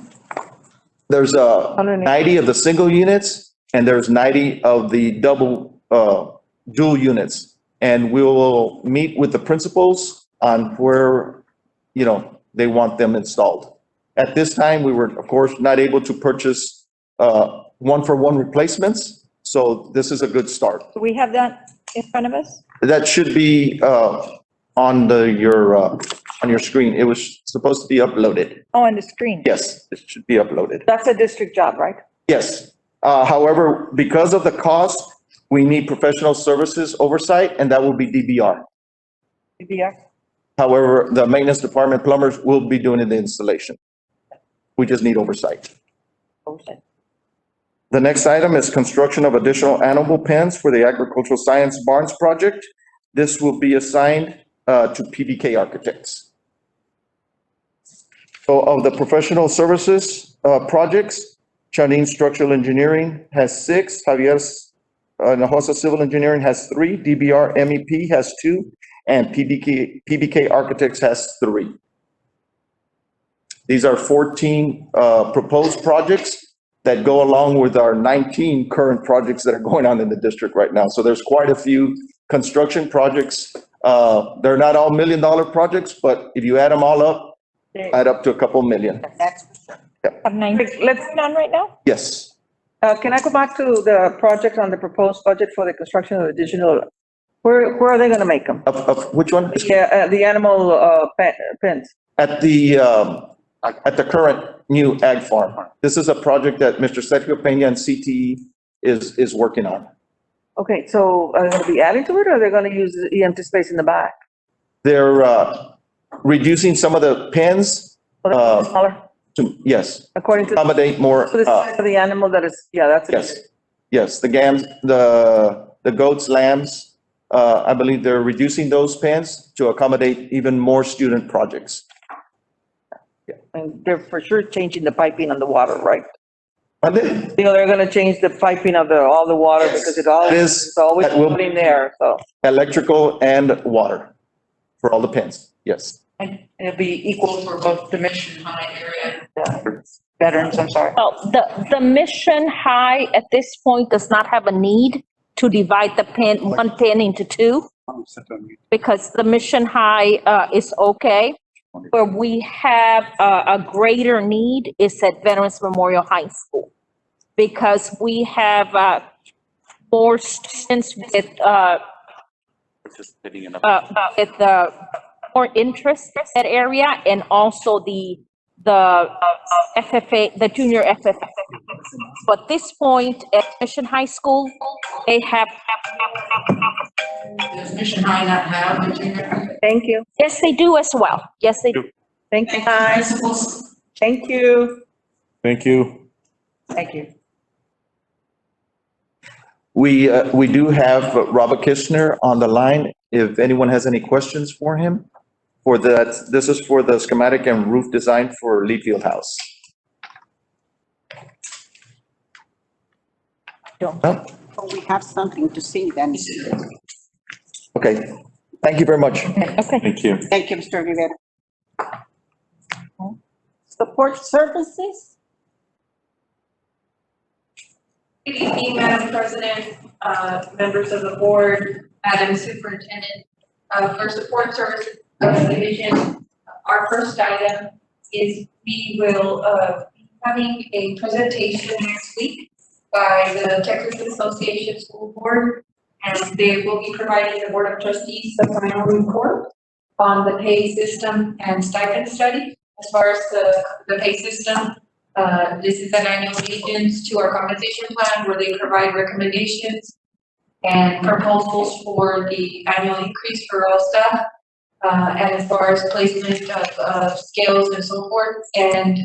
There's 90 of the single units, and there's 90 of the dual units. And we will meet with the principals on where, they want them installed. At this time, we were, of course, not able to purchase one-for-one replacements. So this is a good start. Do we have that in front of us? That should be on your screen. It was supposed to be uploaded. Oh, on the screen. Yes, it should be uploaded. That's a district job, right? Yes. However, because of the cost, we need professional services oversight, and that will be DBR. DBR? However, the maintenance department plumbers will be doing the installation. We just need oversight. Oversight. The next item is construction of additional animal pens for the Agricultural Science Barns project. This will be assigned to PBK Architects. So of the professional services projects, Chanine Structural Engineering has 6, Javier's Hinojosa Civil Engineering has 3, DBR MEP has 2, and PBK Architects has 3. These are 14 proposed projects. that go along with our 19 current projects that are going on in the district right now. So there's quite a few construction projects. They're not all $1 million projects, but if you add them all up, add up to a couple million. That's Have 9 Let's, on right now? Yes. can I go back to the project on the proposed budget for the construction of the digital? Where are they gonna make them? Of which one? Yeah, the animal, pens. At the current new ag farm. This is a project that Mr. Sergio Peña and CTE is working on. Okay, so are they gonna be adding to it, or are they gonna use the empty space in the back? They're reducing some of the pens Smaller, to, yes, according to accommodate more. the size of the animal that is, yeah, that's. Yes, yes, the gams, the goats, lambs, I believe they're reducing those pens to accommodate even more student projects. And they're for sure changing the piping on the water, right? And then, You know, they're gonna change the piping of all the water because it's always that will- putting there, so. electrical and water for all the pens, yes. And it'll be equal for both the Mission High area and Veterans, I'm sorry. Well, the Mission High at this point does not have a need to divide the one pen into two, because the Mission High is okay. Where we have a greater need is at Veterans Memorial High School, because we have more students with Participating in a. more interest in that area, and also the FFA, the junior FFA. But at this point at Mission High School, they have, does Mission High not have a junior? Thank you. yes, they do as well. Yes, they do. Thank you, guys. Principals? Thank you. Thank you. Thank you. We do have Robert Kistner on the line. If anyone has any questions for him, for that, this is for the schematic and roof design for Lee Field House. Don't. No? So we have something to see then. Okay, thank you very much. Okay. Thank you. Thank you, Mr. Rivera. Support services? Good evening, Madam President, members of the board, Madam Superintendent. For support services division, our first item is we will be having a presentation next week by the Texas Association School Board, and they will be providing the Board of Trustees the final report on the pay system and stipend study. As far as the pay system, this is an annual agent to our compensation plan where they provide recommendations and proposals for the annual increase for all staff. And as far as placement of scales and so forth. And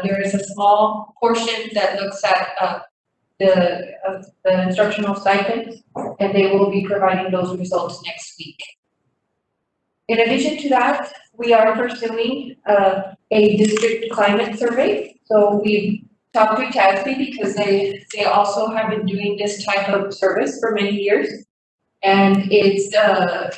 there is a small portion that looks at the instructional stipends, and they will be providing those results next week. In addition to that, we are pursuing a district climate survey. So we talked to CISD because they also have been doing this type of service for many years. And it's a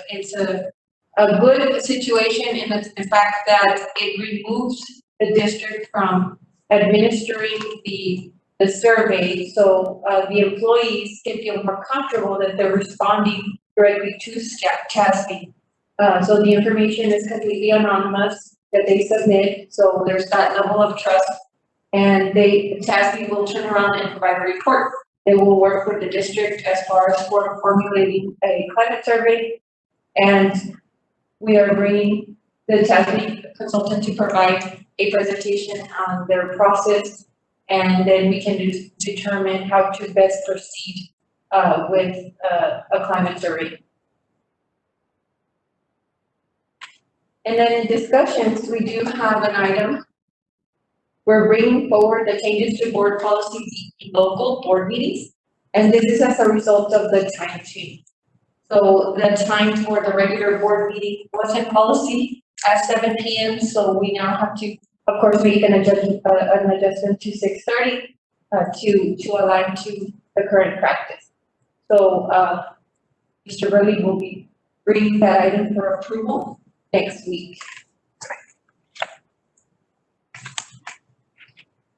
good situation in the fact that it removes the district from administering the survey. So the employees can feel more comfortable that they're responding directly to CISD. So the information is completely anonymous that they submit, so there's that level of trust. And CISD will turn around and provide a report. They will work with the district as far as formulating a climate survey. And we are bringing the CISD consultant to provide a presentation on their process. And then we can determine how to best proceed with a climate survey. And then in discussions, we do have an item. We're bringing forward the changes to board policy in local board meetings. And this is as a result of the time change. So the time for the regular board meeting was in policy at 7 p.m. So we now have to, of course, make an adjustment to 6:30 to align to the current practice. So Mr. Burley will be bringing that item for approval next week.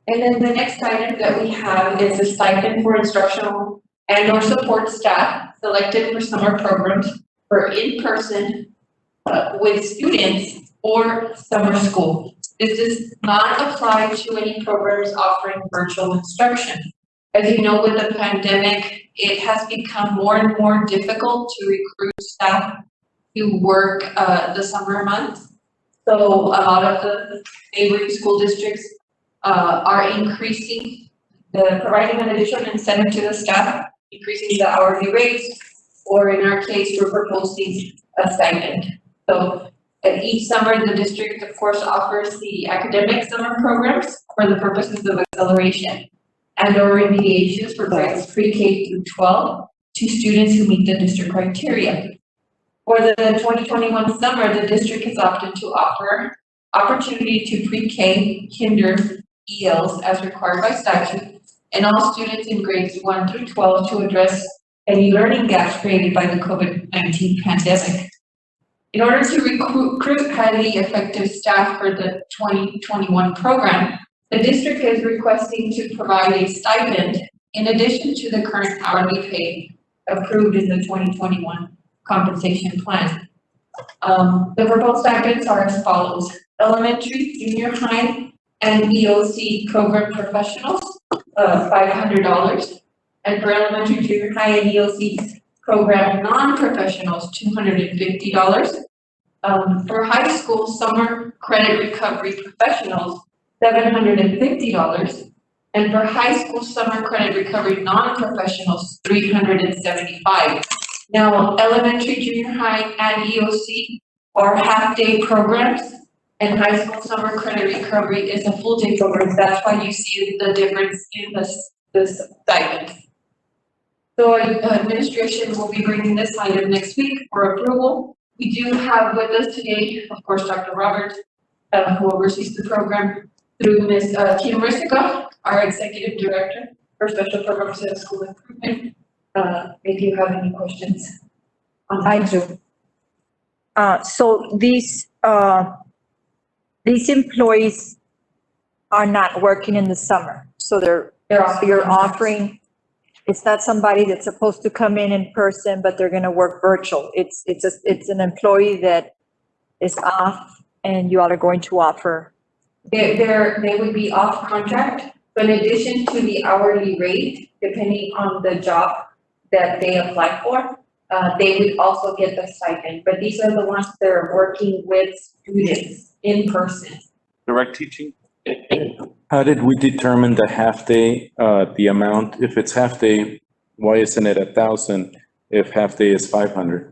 And then the next item that we have is a stipend for instructional and or support staff selected for summer programs for in-person with students or summer school. This does not apply to any programs offering virtual instruction. As you know, with the pandemic, it has become more and more difficult to recruit staff to work the summer months. So a lot of the neighboring school districts are increasing providing an additional incentive to the staff, increasing the hourly rates, or in our case, we're proposing a stipend. So each summer, the district, of course, offers the academic summer programs for the purposes of acceleration and or remediations for grades pre-K through 12 to students who meet the district criteria. For the 2021 summer, the district has opted to offer opportunity to pre-K, kinder, ELs as required by statute, and all students in grades 1 through 12 to address any learning gaps created by the COVID-19 pandemic. In order to recruit highly effective staff for the 2021 program, the district is requesting to provide a stipend in addition to the current hourly pay approved in the 2021 compensation plan. The proposed stipends are as follows: elementary, junior high, and EOC program professionals, $500, and for elementary, junior high, and EOC program non-professionals, $250. For high school summer credit recovery professionals, $750, and for high school summer credit recovery non-professionals, $375. Now, elementary, junior high, and EOC are half-day programs, and high school summer credit recovery is a full-day program. That's why you see the difference in this stipend. So administration will be bringing this item next week for approval. We do have with us today, of course, Dr. Roberts, who oversees the program, through Ms. Kim Rissica, our Executive Director for Special Programs and School Improvement. If you have any questions. I do. So these employees are not working in the summer, so you're offering, it's not somebody that's supposed to come in person, but they're gonna work virtual. It's an employee that is off and you all are going to offer. They would be off contract, but in addition to the hourly rate, depending on the job that they apply for, they would also get the stipend, but these are the ones that are working with students in person. Direct teaching? How did we determine the half-day, the amount? If it's half-day, why isn't it 1,000 if half-day is 500?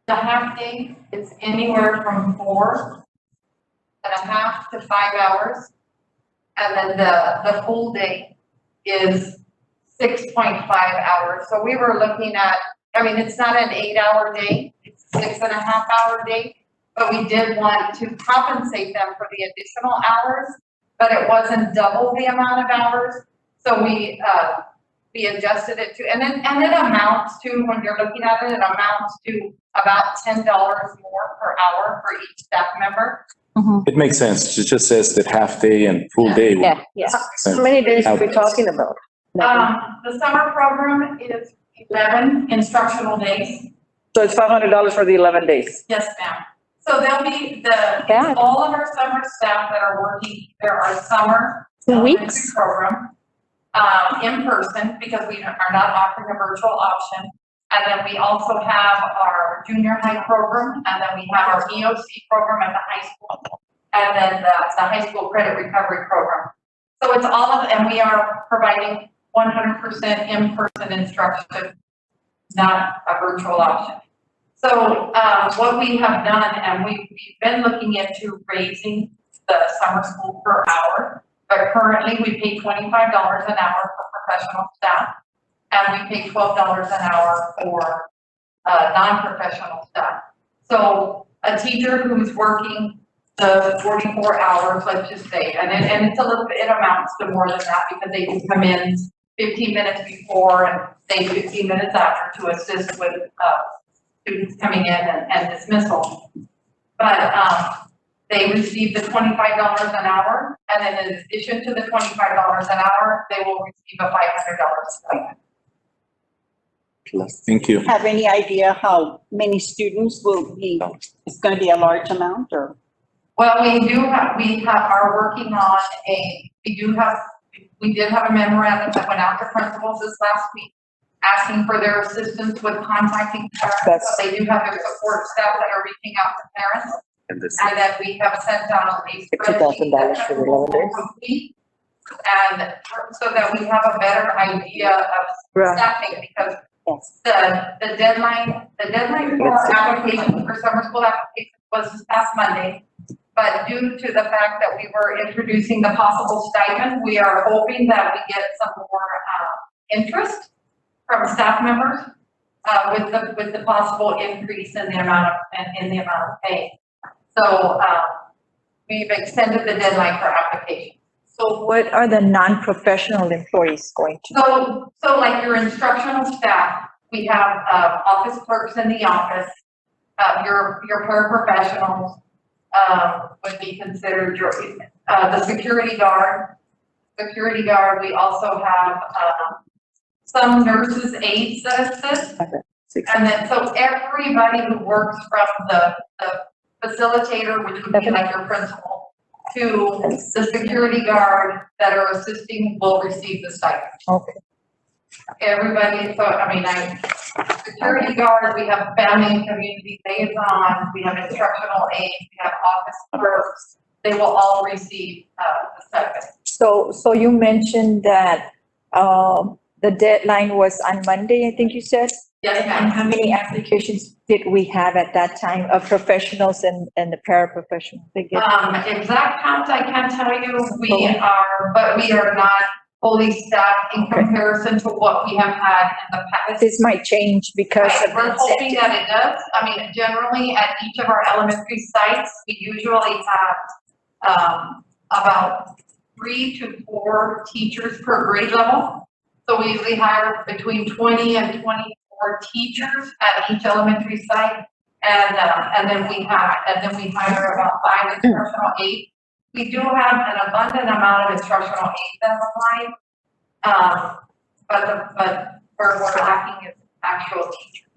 The half day is anywhere from 4.5 to 5 hours. And then the full day is 6.5 hours. So we were looking at, I mean, it's not an 8-hour day, it's a 6.5-hour day. But we did want to compensate them for the additional hours, but it wasn't double the amount of hours. So we adjusted it to, and it amounts to, when you're looking at it, it amounts to about $10 more per hour for each staff member. It makes sense. It just says that half-day and full-day. Yeah. How many days are we talking about? The summer program is 11 instructional days. So it's $500 for the 11 days. Yes, ma'am. So there'll be all of our summer staff that are working, there are summer 2 weeks program in person, because we are not offering a virtual option. And then we also have our junior high program, and then we have our EOC program at the high school, and then the high school credit recovery program. So it's all of, and we are providing 100% in-person instruction, not a virtual option. So what we have done, and we've been looking into raising the summer school per hour, but currently we pay $25 an hour for professional staff, and we pay $12 an hour for non-professional staff. So a teacher who's working the 44 hours, let's just say, and it's a little bit, it amounts to more than that, because they can come in 15 minutes before and stay 15 minutes after to assist with students coming in and dismissal. But they receive the $25 an hour, and then in addition to the $25 an hour, they will receive a $500 stipend. Thank you. Have any idea how many students will be, it's going to be a large amount or? Well, are working on we did have a memorandum that went out to principals this last week, asking for their assistance with contacting parents. So they do have their support staff that are reaching out to parents. And then we have sent out a $50,000 for the 11 days. complete, and so that we have a better idea of Right. staffing, because the deadline for applications for summer school applications was this past Monday. But due to the fact that we were introducing the possible stipend, we are hoping that we get some more interest from staff members with the possible increase in the amount of pay. So we've extended the deadline for application. So what are the non-professional employees going to? So like your instructional staff, we have office clerks in the office, your paraprofessionals would be considered the security guard. We also have some nurses aides that assist. And then, so everybody who works from the facilitator, which would be like your principal, to the security guard that are assisting will receive the stipend. Okay. Everybody, so I mean, security guard, we have family and community liaison, we have instructional aides, we have office clerks. They will all receive the stipend. So you mentioned that, the deadline was on Monday, I think you said? Yes, And ma'am. how many applications did we have at that time of professionals and the paraprofessionals? They get- Exact count I can't tell you, but we are not fully staffed in comparison to what we have had in the past. This might change because Right, of. we're the hoping incentive. that it does. I mean, generally at each of our elementary sites, we usually have about 3 to 4 teachers per grade level. So we usually hire between 20 and 24 teachers at each elementary site. And then we hire about 5 instructional aides. We do have an abundant amount of instructional aides that apply. But where we're lacking is actual teachers.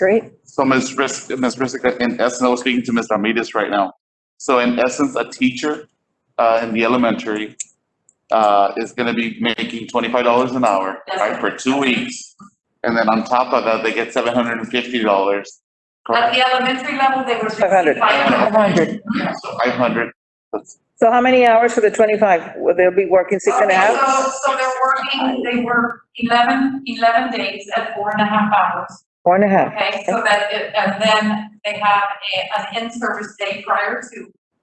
Great. So Ms. Rissick, in essence, I was speaking to Ms. Ramirez right now. So in essence, a teacher in the elementary is gonna be making $25 an hour, right, for 2 weeks. And then on top of that, they get $750. At the elementary level, they were. 500. 500. Yeah. So 500. So how many hours for the 25? Will they be working 6.5? So they work 11 days at 4.5 hours. 4.5. Okay, so and then they have an in-service day prior to,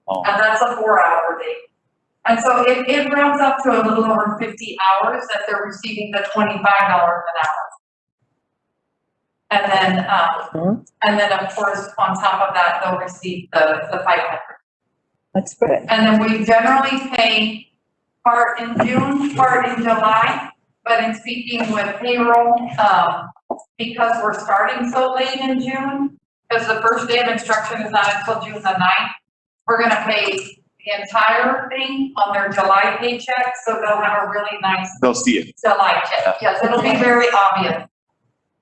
and that's a 4-hour day. And so it rounds up to a little over 50 hours that they're receiving the $25 an hour. And then of course, on top of that, they'll receive the 500. That's good. And then we generally pay part in June, part in July, but in speaking with payroll, because we're starting so late in June, because the first day of instruction is not until June the 9th, we're gonna pay the entire thing on their July paycheck, so they'll have a really nice They'll see it. July check. Yes, it'll be very obvious.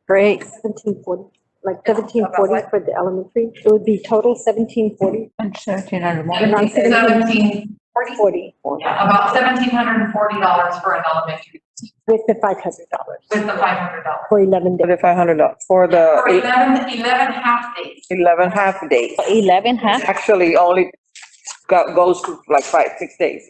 Great. 1740, like 1740 for the elementary, it would be total 1740. And 1,700 more. 1740, yeah, about $1,740 for an elementary With the $500 with the $500. for 11 For days. the $500, for For the 11 half days. 11 half days. 11, huh? Actually only goes to like 5-6 days,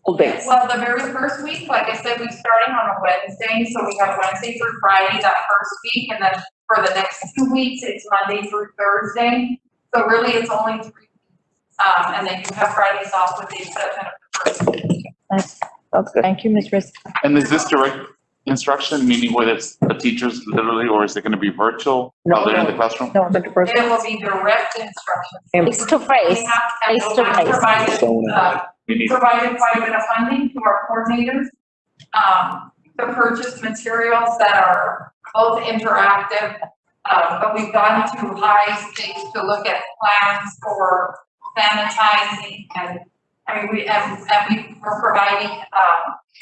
full days. Well, the very first week, like I said, we're starting on a Wednesday, so we have Wednesday through Friday that first week, and then for the next 2 weeks, it's Monday through Thursday. So really, it's only 3 weeks. And then you have Fridays off with the exception of the first week. That's good. Thank you, Ms. Riss. And is this direct instruction, meaning whether it's the teachers literally, or is it gonna be virtual while they're in the classroom? No, 100%. It will be direct instruction. Face to face, face to face. We need Provided quite a bit of funding to our coordinators, to purchase materials that are both interactive, but we've gone to high stakes to look at plans for sanitizing, and, I mean, we're providing,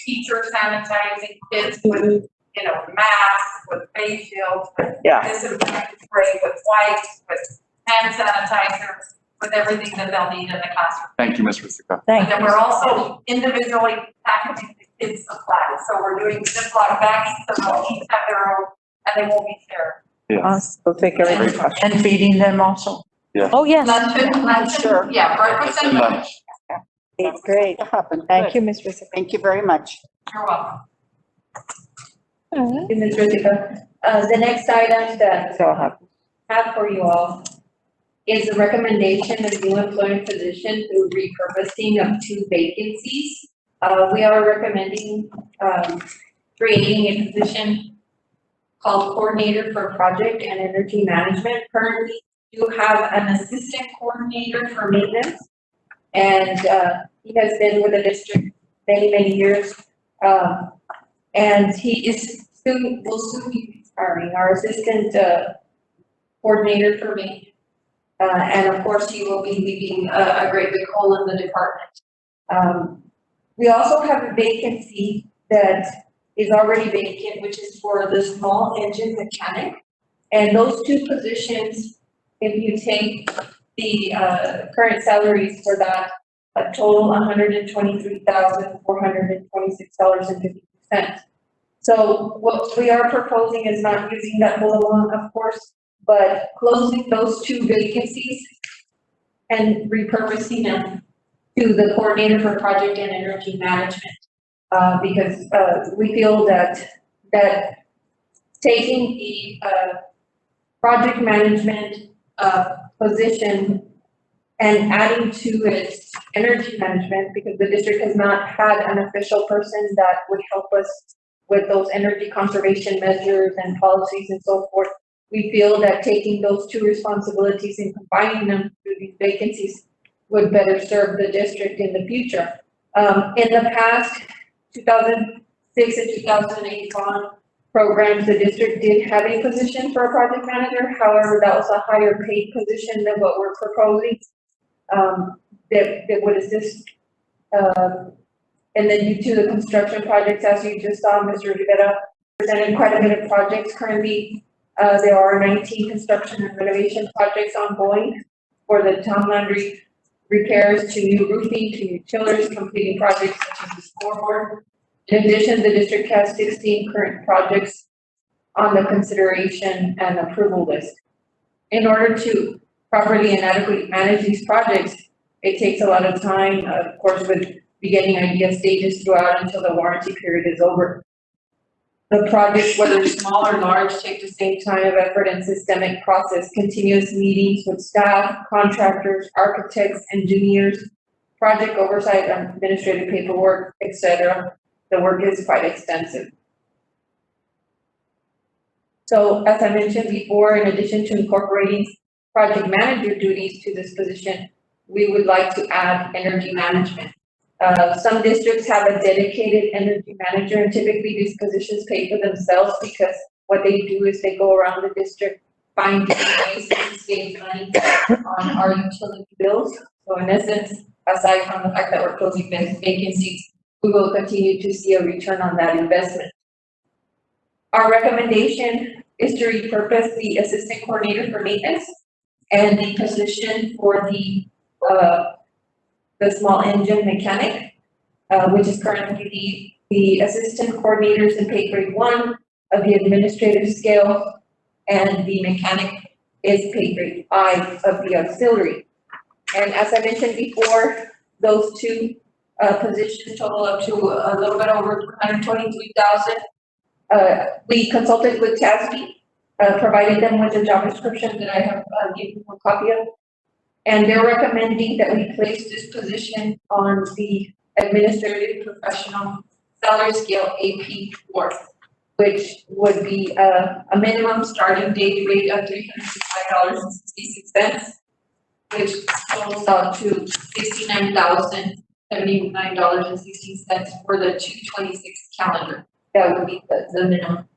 teacher sanitizing kits with, you know, masks, with face shields, with Yeah. disinfectant spray, with wipes, with hand sanitizer, with everything that they'll need in the classroom. Thank you, Ms. Rusica. And then we're also individually packaging the kids' supplies, so we're doing Ziploc bags, so they'll each have their own, and they won't be shared. We'll take care of your question. And feeding them also. Oh, yes. Lunch, yeah, breakfast and lunch. Great. Thank you, Ms. Rizzo. Thank you very much. You're welcome. Thank you, Ms. Rizzo. The next item that So happy. I have for you all is a recommendation of new employment position through repurposing of 2 vacancies. We are recommending, creating a position called Coordinator for Project and Energy Management. Currently, you have an Assistant Coordinator for Maintenance, and he has been with the district many, many years. And he is will soon be retiring, our Assistant Coordinator for Maintenance. And of course, he will be leaving a great big hole in the department. We also have a vacancy that is already vacant, which is for the small engine mechanic. And those 2 positions, if you take the current salaries for that, a total $123,426.52. So what we are proposing is not using that whole amount, of course, but closing those 2 vacancies and repurposing them to the Coordinator for Project and Energy Management. Because we feel that taking the project management position and adding to it energy management, because the district has not had an official person that would help us with those energy conservation measures and policies and so forth. We feel that taking those 2 responsibilities and combining them through these vacancies would better serve the district in the future. In the past, 2006 and 2008 bond programs, the district did have a position for a project manager. However, that was a higher paid position than what we're proposing, that would assist. And then due to the construction projects, as you just saw, Mr. Rivera presented quite a bit of projects currently. There are 19 construction and renovation projects ongoing for the town laundry repairs to new roofing, to new chillers, completing projects such as the scoreboard. In addition, the district has 16 current projects on the consideration and approval list. In order to properly and adequately manage these projects, it takes a lot of time, of course, with beginning idea stages throughout until the warranty period is over. The projects, whether small or large, take the same time of effort and systemic process, continuous meetings with staff, contractors, architects, engineers, project oversight, administrative paperwork, etc. The work is quite extensive. So as I mentioned before, in addition to incorporating project manager duties to this position, we would like to add energy management. Some districts have a dedicated energy manager, and typically these positions pay for themselves because what they do is they go around the district finding ways to save money on our utility bills. So in essence, aside from the fact that we're closing vacancies, we will continue to see a return on that investment. Our recommendation is to repurpose the assistant coordinator for maintenance and the position for the small engine mechanic, which is currently the assistant coordinators in pay grade 1 of the administrative scale, and the mechanic is pay grade 5 of the auxiliary. And as I mentioned before, those 2 positions total up to a little bit over $123,000. We consulted with CISD, provided them with a job description that I have given you a copy of. And they're recommending that we place this position on the administrative professional salary scale AP4, which would be a minimum starting daily rate of $365.66, which totals out to $69,079.60 for the 226 calendar. That would be the minimum.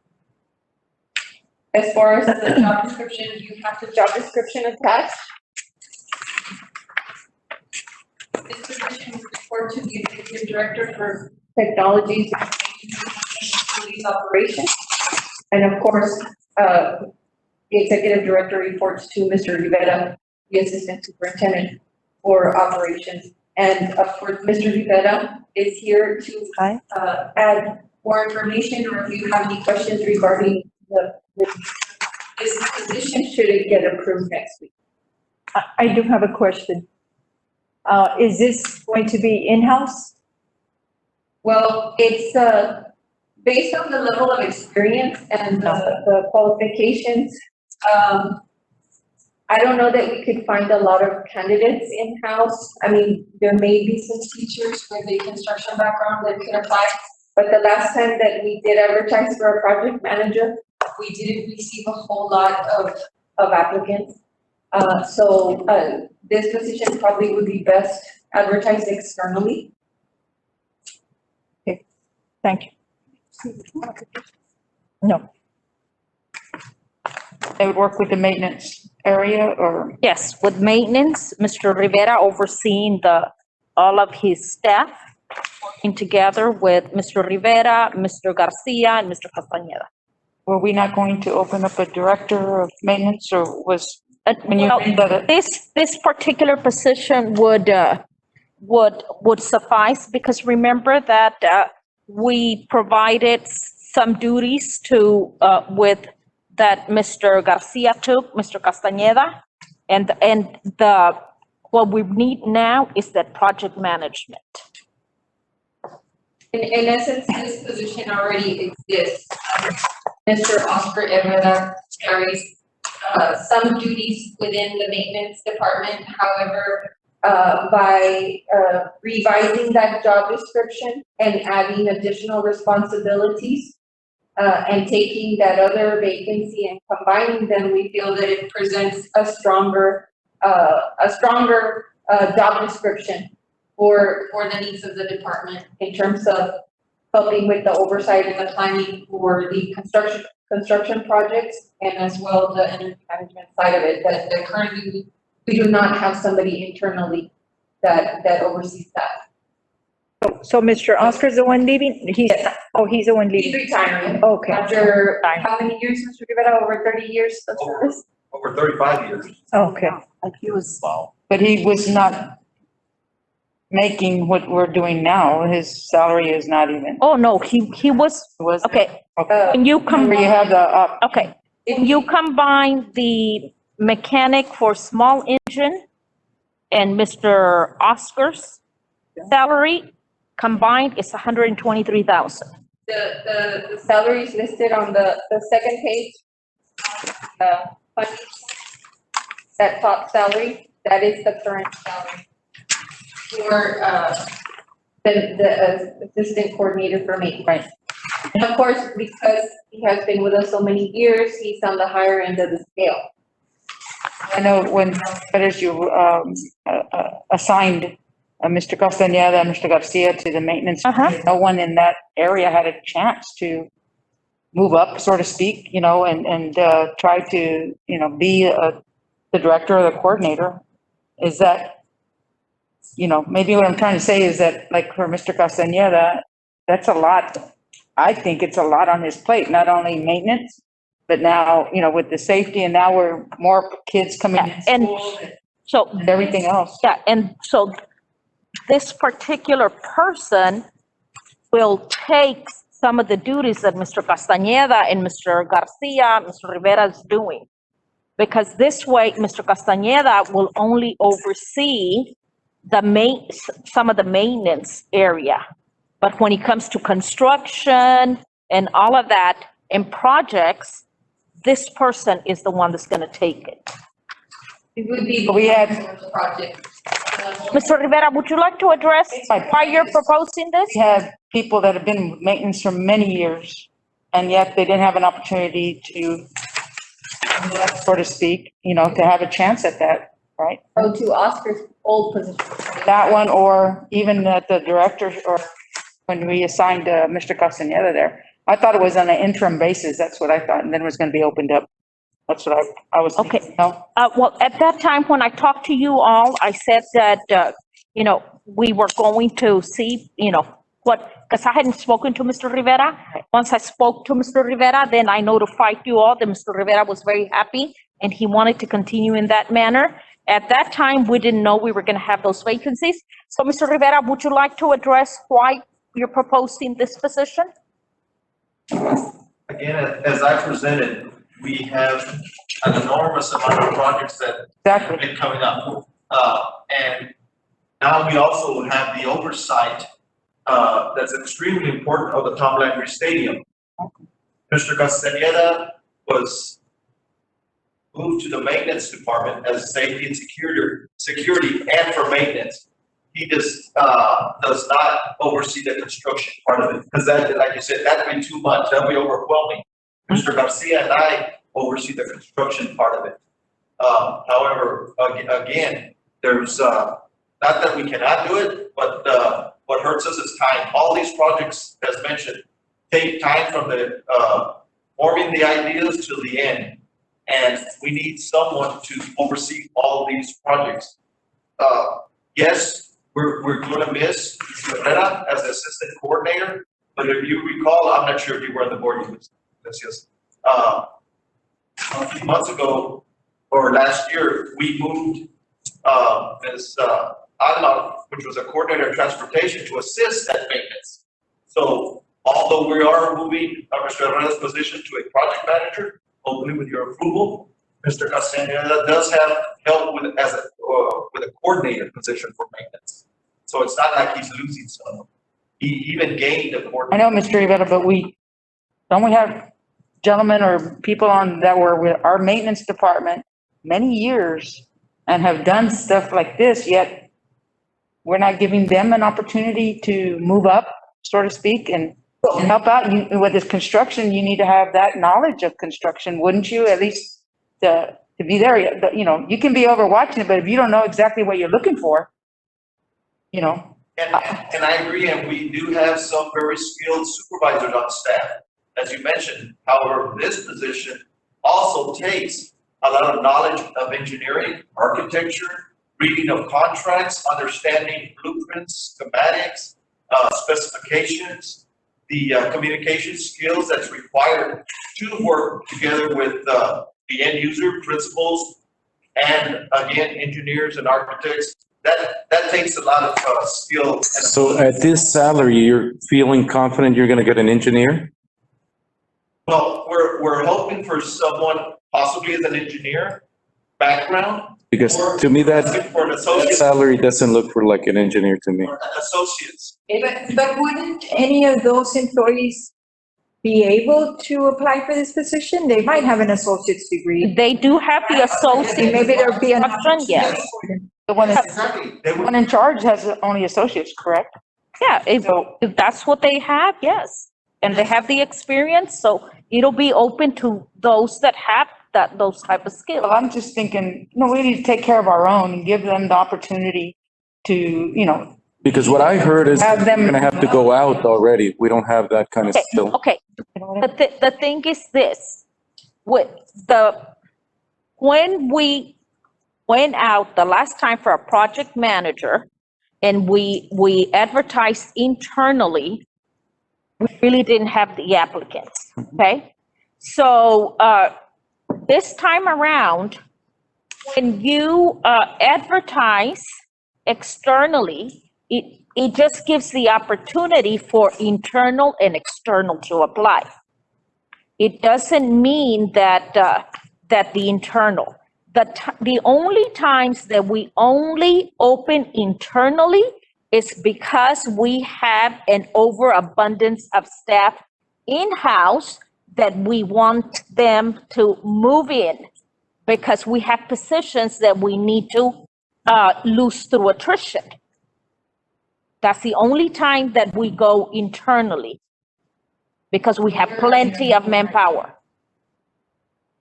As far as the job description, you have the job description attached. This position will report to the Executive Director for Technologies and Facilities Operations. And of course, the Executive Director reports to Mr. Rivera, the Assistant Superintendent for Operations. And of course, Mr. Rivera is here to add more information, or if you have any questions regarding this position, should it get approved next week. I do have a question. Is this going to be in-house? Well, it's, based on the level of experience and the qualifications, I don't know that we could find a lot of candidates in-house. I mean, there may be some teachers with a construction background that can apply, but the last time that we did advertise for a project manager, we didn't receive a whole lot of applicants. So this position probably would be best advertised externally. Thank you. No. They would work with the maintenance area or? Yes, with maintenance, Mr. Rivera overseeing all of his staff, working together with Mr. Rivera, Mr. Garcia, and Mr. Castañeda. Were we not going to open up a director of maintenance, or was, when you Well, read that? this particular position would suffice, because remember that we provided some duties to with that Mr. Garcia took, Mr. Castañeda, and what we need now is that project management. In essence, this position already exists. Mr. Oscar Herrera carries some duties within the maintenance department. However, by revising that job description and adding additional responsibilities, and taking that other vacancy and combining them, we feel that it presents a stronger job description for the needs of the department in terms of helping with the oversight and the planning for the construction projects, and as well the energy management side of it, that currently we do not have somebody internally that oversees that. So Mr. Oscar's the one leaving? He's the one He's leaving. retiring Okay. after how many years, Mr. Rivera? Over 30 years of service? Over 35 years. Okay. Like he was. But he was not making what we're doing now. His salary is not even. Oh, no, he was, okay, when you Where you have the, okay, when you combine the mechanic for small engine and Mr. Oscar's salary combined is 123,000. The salaries listed on the second page, funding, that top salary, that is the current salary for, the assistant coordinator for maintenance. Right. And of course, because he has been with us so many years, he's on the higher end of the scale. I know when, as you assigned Mr. Castañeda and Mr. Garcia to the maintenance, no one in that area had a chance to move up, so to speak, and try to, be the director or the coordinator. Is that, maybe what I'm trying to say is that, like, for Mr. Castañeda, that's a lot. I think it's a lot on his plate, not only maintenance, but now, with the safety, and now we're more kids coming in And school so, and everything else. yeah, and so this particular person will take some of the duties that Mr. Castañeda and Mr. Garcia, Mr. Rivera is doing. Because this way, Mr. Castañeda will only oversee some of the maintenance area. But when it comes to construction and all of that and projects, this person is the one that's gonna take it. It would be. We had- the project. Mr. Rivera, would you like to address why you're proposing this? We have people that have been with maintenance for many years, and yet they didn't have an opportunity to, so to speak, to have a chance at that, right? Oh, to Oscar's old position. That one, or even at the director, or when we assigned Mr. Castañeda there. I thought it was on an interim basis, that's what I thought, and then it was gonna be opened up. That's what I was thinking, Okay. Well, at that time, when I talked to you all, I said that, we were going to see, because I hadn't spoken to Mr. Rivera. Once I spoke to Mr. Rivera, then I notified you all that Mr. Rivera was very happy and he wanted to continue in that manner. At that time, we didn't know we were going to have those vacancies. So, Mr. Rivera, would you like to address why you're proposing this position? Again, as I presented, we have an enormous amount of projects that have been coming up. And now we also have the oversight that's extremely important of the Tom Landry Stadium. Mr. Castaneda was moved to the maintenance department as safety and security and for maintenance. He just does not oversee the construction part of it, because that, like you said, that'd be too much, that'd be overwhelming. Mr. Garcia and I oversee the construction part of it. However, again, there's not that we cannot do it, but what hurts us is time. All these projects, as mentioned, take time from the forming the ideas to the end. And we need someone to oversee all these projects. Yes, we're going to miss Herrera as the assistant coordinator, but if you recall, I'm not sure if you were on the board, yes. A few months ago or last year, we moved Ms. Alma, which was a coordinator of transportation, to assist at maintenance. So although we are moving Mr. Herrera's position to a project manager, hopefully with your approval, Mr. Castaneda does have help with with a coordinator position for maintenance. So it's not like he's losing someone. He even gained a I coordinator. know, Mr. Rivera, but don't we have gentlemen or people that were with our maintenance department many years and have done stuff like this, yet we're not giving them an opportunity to move up, so to speak, and help out. With this construction, you need to have that knowledge of construction, wouldn't you? At least to be there, you can be overwatching it, but if you don't know exactly what you're looking for, And I agree, and we do have some very skilled supervisors on staff, as you mentioned. However, this position also takes a lot of knowledge of engineering, architecture, reading of contracts, understanding blueprints, schematics, specifications, the communication skills that's required to work together with the end user, principals, and again, engineers and architects. That takes a lot of skill. And So at this salary, you're feeling confident you're gonna get an engineer? well, we're hoping for someone possibly as an engineer background. Because or to me, that for an associate salary doesn't look for like an engineer to me. or associates. But wouldn't any of those employees be able to apply for this position? They might have an associate's degree. They do have the associate. Maybe there'll be an Construction, yes. the one Exactly. They would one in charge has only associates, correct? Yeah, if that's what they have, yes. And they have the experience, so it'll be open to those that have those type of skills. Well, I'm just thinking, we need to take care of our own and give them the opportunity to, Because what I heard is Have we're them- gonna have to go out already. We don't have that kind of skill. Okay, the thing is this, when we went out the last time for a project manager and we advertised internally, we really didn't have the applicants, okay? So, this time around, when you advertise externally, it just gives the opportunity for internal and external to apply. It doesn't mean that the internal. The only times that we only open internally is because we have an overabundance of staff in-house that we want them to move in because we have positions that we need to lose through attrition. That's the only time that we go internally because we have plenty of manpower.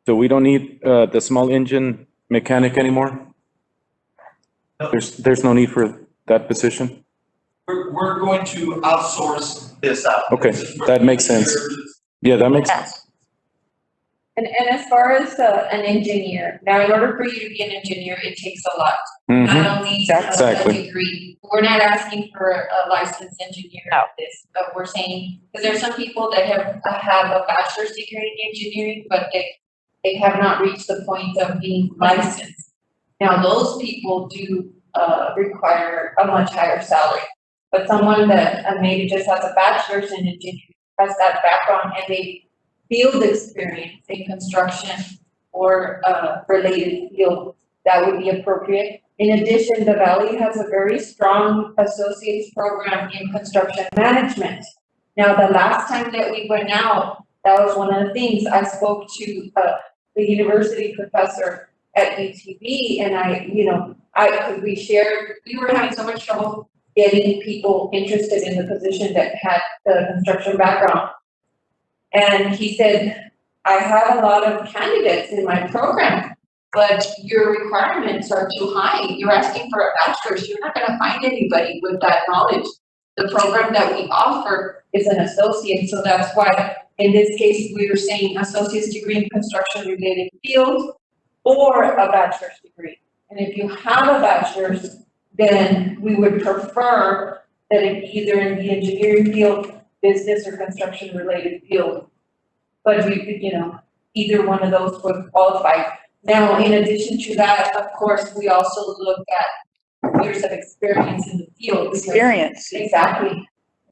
So we don't need the small engine mechanic anymore? No. There's no need for that position? We're going to outsource this out. Okay, that makes sense. Yeah, that makes sense. And as far as an engineer, now in order for you to be an engineer, it takes a lot. Not only a Exactly. degree, we're not asking for a licensed engineer at this, but we're saying, because there's some people that have a bachelor's degree in engineering, but they have not reached the point of being licensed. Now, those people do require a much higher salary, but someone that maybe just has a bachelor's in engineering, has that background and they field experience in construction or related field, that would be appropriate. In addition, the Valley has a very strong associate's program in construction management. Now, the last time that we went out, that was one of the things I spoke to the university professor at UTV, and we were having so much trouble getting people interested in the position that had the construction background. And he said, I have a lot of candidates in my program, but your requirements are too high. You're asking for a bachelor's. You're not gonna find anybody with that knowledge. The program that we offer is an associate, so that's why in this case, we were saying associate's degree in construction related field or a bachelor's degree. And if you have a bachelor's, then we would prefer that it be either in the engineering field, business or construction related field. But we could, either one of those would qualify. Now, in addition to that, of course, we also look at years of experience in the field. Experience. Exactly.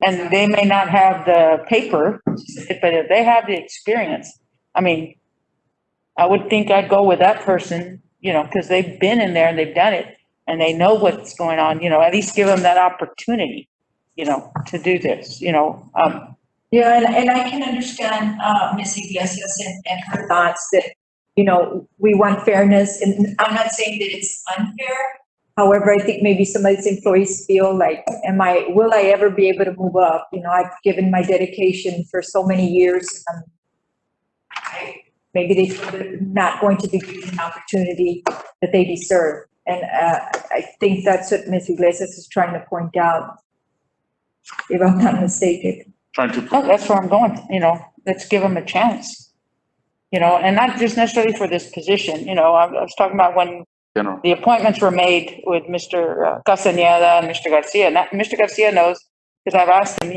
And they may not have the paper, but if they have the experience, I mean, I would think I'd go with that person, because they've been in there and they've done it and they know what's going on, at least give them that opportunity, to do this, Yeah, and I can understand, Ms. Iglesias and her thoughts that, we want fairness, and I'm not saying that it's unfair. However, I think maybe some of these employees feel like, will I ever be able to move up? I've given my dedication for so many years. Maybe they feel they're not going to be given an opportunity that they deserve. And I think that's what Ms. Iglesias is trying to point out, if I'm not mistaken. That's where I'm going, let's give them a chance. And not just necessarily for this position, I was talking about when the appointments were made with Mr. Castañeda and Mr. Garcia. Now, Mr. Garcia knows, because I've asked him,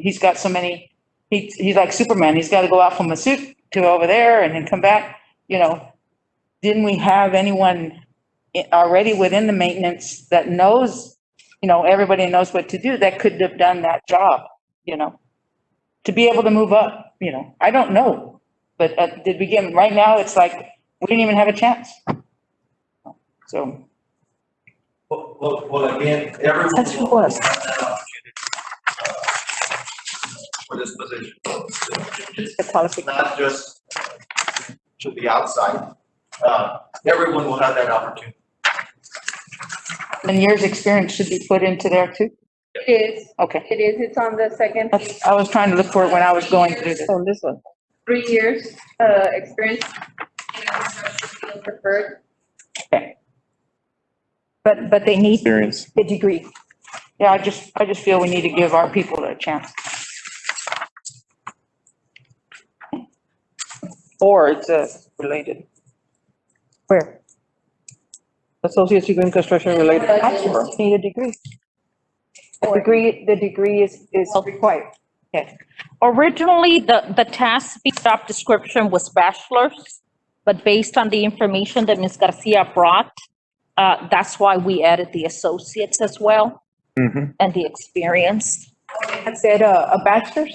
he's got so many, he's like Superman. He's got to go out from Masut to over there and then come back, Didn't we have anyone already within the maintenance that knows, everybody knows what to do, that could have done that job, to be able to move up, I don't know. But did we get, right now, it's like, we didn't even have a chance. So. Well, again, everyone. That's who it was. will have that opportunity, for this position. It's not just to the outside. Everyone will have that opportunity. And years' experience should be put into there too? It is. Okay. It is. It's on the second page. I was trying to look for it when I was going through this. Oh, this one. 3 years, experience in construction field preferred. But they need Experience. the degree. Yeah, I just feel we need to give our people a chance. Or it's related. Where? Associate's degree in construction related. Bachelor's need a degree. The degree is required. Okay. Originally, the task job description was bachelor's, but based on the information that Ms. Garcia brought, that's why we added the associates as well, and the experience. I said a bachelor's?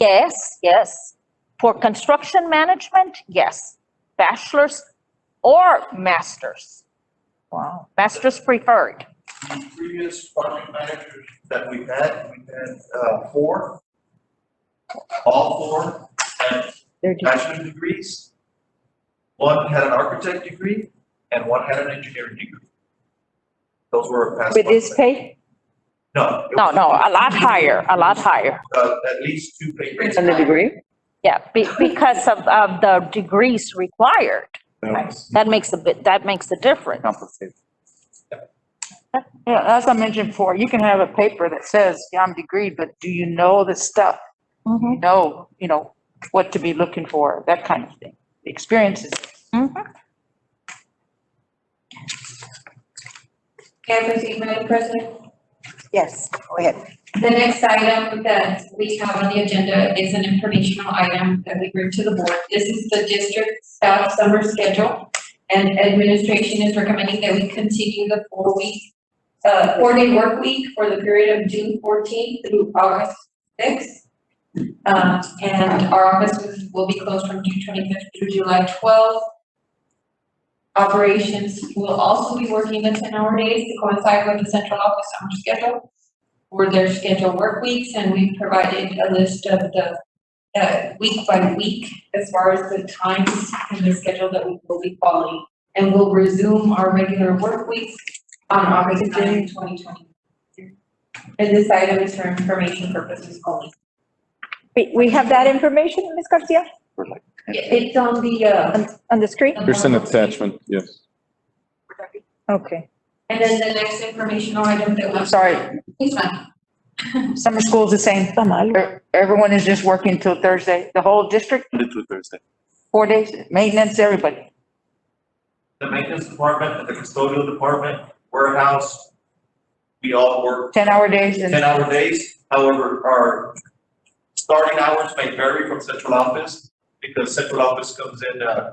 Yes. For construction management, yes, bachelor's or master's. Wow. Master's preferred. The previous project managers that we've had 4. All 4 had bachelor's degrees. 1 had an architect degree and 1 had an engineering degree. Those were past. With this pay? No. No, a lot higher. At least 2 pay grades. And the degree? Yeah, because of the degrees required. That makes a difference. Complicated. Yeah, as I mentioned before, you can have a paper that says, yeah, I'm degreed, but do you know the stuff? You know what to be looking for, that kind of thing. experiences. Can I proceed, Madam President? Yes, go ahead. The next item that we have on the agenda is an informational item that we bring to the board. This is the district staff summer schedule. And administration is recommending that we continue the 4-day work week for the period of June 14th through August 6th. And our office will be closed from June 25th through July 12th. Operations will also be working the 10-hour days to coincide with the central office summer schedule for their scheduled work weeks, and we provided a list of the week by week as far as the times and the schedule that we will be following. And we'll resume our regular work weeks on August 9th, 2020. And this item is for information purposes only. We have that information, Ms. Garcia, It's on on the screen? There's an attachment, yes. Okay. And then the next informational item that I'm sorry, Please, ma'am. summer school is the same. Everyone is just working till Thursday, the whole district, Monday through Thursday. 4 days, maintenance, everybody. The maintenance department, the custodial department, warehouse, we all work 10-hour days and 10-hour days. However, our starting hours may vary from central office because central office comes in, I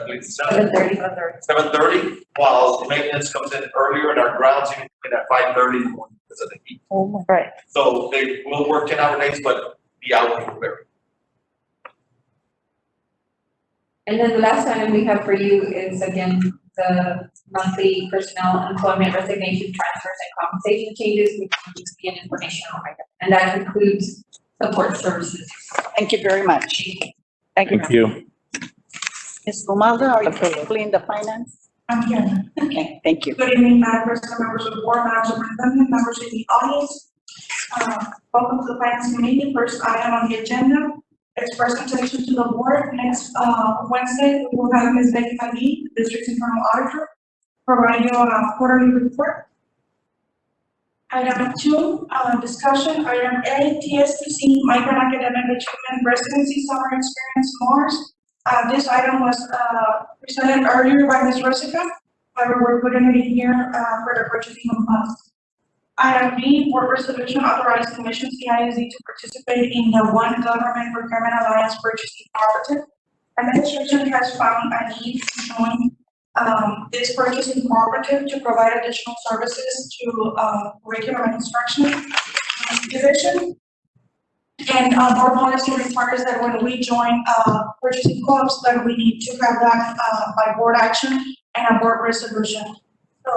believe, 7:30, while the maintenance comes in earlier and our grounds even come in at 5:30 in the morning because of the heat. right. So they will work 10-hour days, but the hours will vary. And then the last item we have for you is again, the monthly personnel employment resignation transfers and compensation changes, which needs to be an informational item. And that concludes support services. Thank you very much. Thank you. Thank you. Ms. Romaldo, are you explaining the finance? I'm here. Okay, thank you. Good evening, Madam President, members of the board, Madam Superintendent, members of the audience. Welcome to the Finance Committee. First item on the agenda is presentation to the board. Next Wednesday, we will have Ms. Becky McGee, the district's internal auditor, provide you a quarterly report. Item 2, discussion. Item A, TSTC Migrant Academic Achievement Residency Summer Experience Mars. This item was presented earlier by Ms. Rosica. However, we're putting it here for the purchasing of funds. Item B, board resolution authorizing Commission CISD to participate in the One Government Procurement Alliance Purchasing Cooperative. Administration has found a need to join this purchasing cooperative to provide additional services to curriculum and instruction division. And board policy requires that when we join purchasing co-ops, that we need to have that by board action and a board resolution. So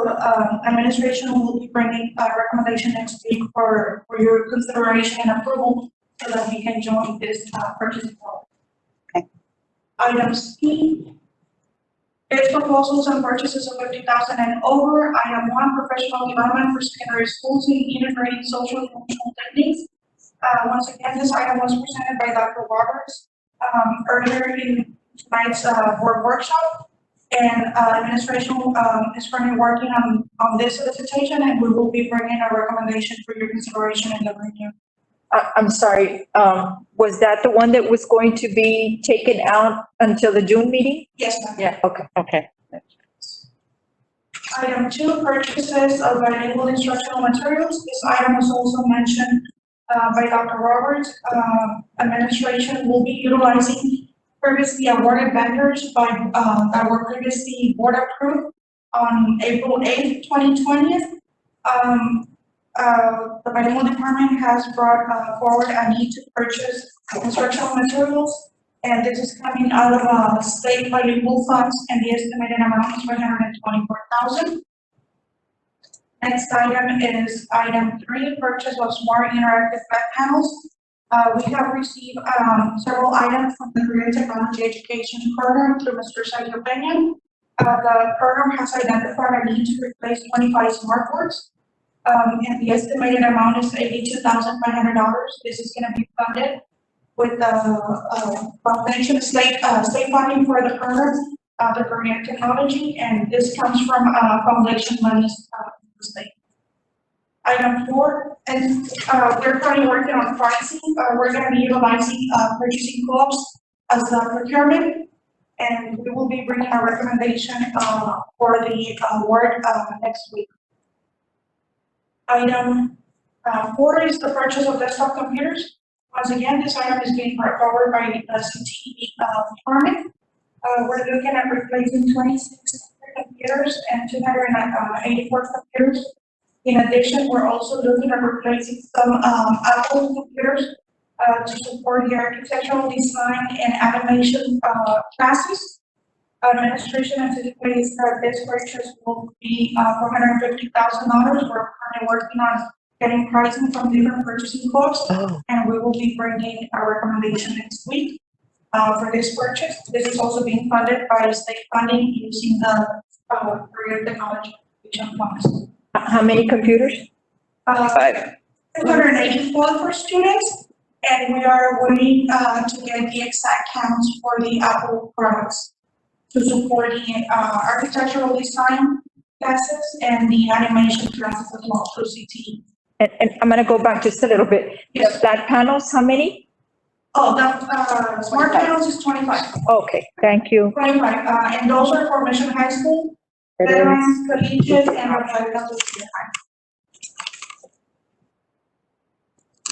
administration will be bringing a recommendation next week for your consideration and approval so that we can join this purchasing co-op. Okay. Item C. Bid proposals and purchases of 50,000 and over. Item 1, professional development for secondary schools in integrating social and functional techniques. Once again, this item was presented by Dr. Roberts earlier in tonight's board workshop. And administration is currently working on this solicitation, and we will be bringing a recommendation for your consideration in the review. I'm sorry, was that the one that was going to be taken out until the June meeting? Yes, ma'am. Yeah, okay. Okay. Item 2, purchases of bilingual instructional materials. This item was also mentioned by Dr. Roberts. Administration will be utilizing previously awarded vendors that were previously board approved on April 8th, 2020. The bilingual department has brought forward a need to purchase instructional materials, and this is coming out of state bilingual funds, and the estimated amount is $124,000. Next item is item 3, purchase of smart interactive back panels. We have received several items from the Career Technology Education Program through Mr. Sergio Peña. The program has identified a need to replace 25 smartboards. And the estimated amount is $82,500. This is going to be funded with the foundation state funding for the program, the Career Technology, and this comes from foundation money the state. Item 4, and we're currently working on pricing. We're going to be utilizing purchasing co-ops as the procurement. And we will be bringing a recommendation, for the award, next week. Item, 4 is the purchase of desktop computers. Once again, this item is being covered by the CTE, department. We're looking at replacing 26 computers and 284 computers. In addition, we're also looking at replacing some Apple computers to support the architectural design and animation classes. Administration anticipates that this purchase will be $450,000. We're currently working on getting pricing from different purchasing quotes, and we will be bringing a recommendation next week for this purchase. This is also being funded by state funding using the Career Technology Funds. How many computers? 284 for students, and we are waiting to get the exact counts for the Apple products to support the architectural design classes and the animation classes as well through CTE. And I'm gonna go back just a little bit. Yes. Flat panels, how many? Oh, the smart panels is 25. Okay, thank you. 25, and those are for Mission High School, Veterans, Collegiate, and Rafael Junior High.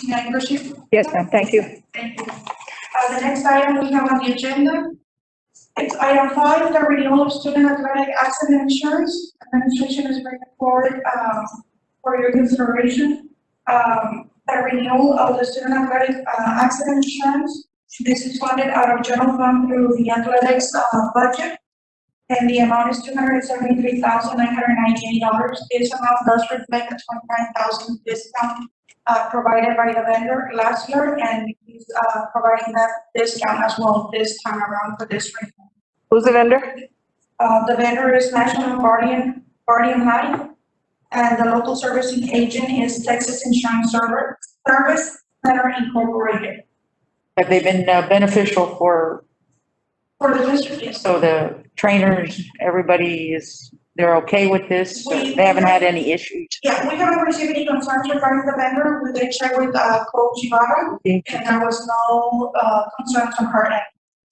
May I proceed? Yes, ma'am, thank you. Thank you. The next item we have on the agenda, it's item 5, the renewal of student athletic accident insurance. Administration is bringing forward, for your consideration, the renewal of the student athletic, accident insurance. This is funded out of general fund through the athletics, budget. And the amount is $273,998. This amount does reflect a $29,000 discount provided by the vendor last year, and he's providing that discount as well this time around for this renewal. Who's the vendor? The vendor is National Guardian Life, and the local servicing agent is Texas Insurance Service Center Incorporated. Have they been beneficial for the district? Yes. So the trainers, they're okay with this? They haven't had any issues? Yeah, we haven't received any concerns regarding the vendor. We did check with Coach Ibarra, and there was no concerns on her end.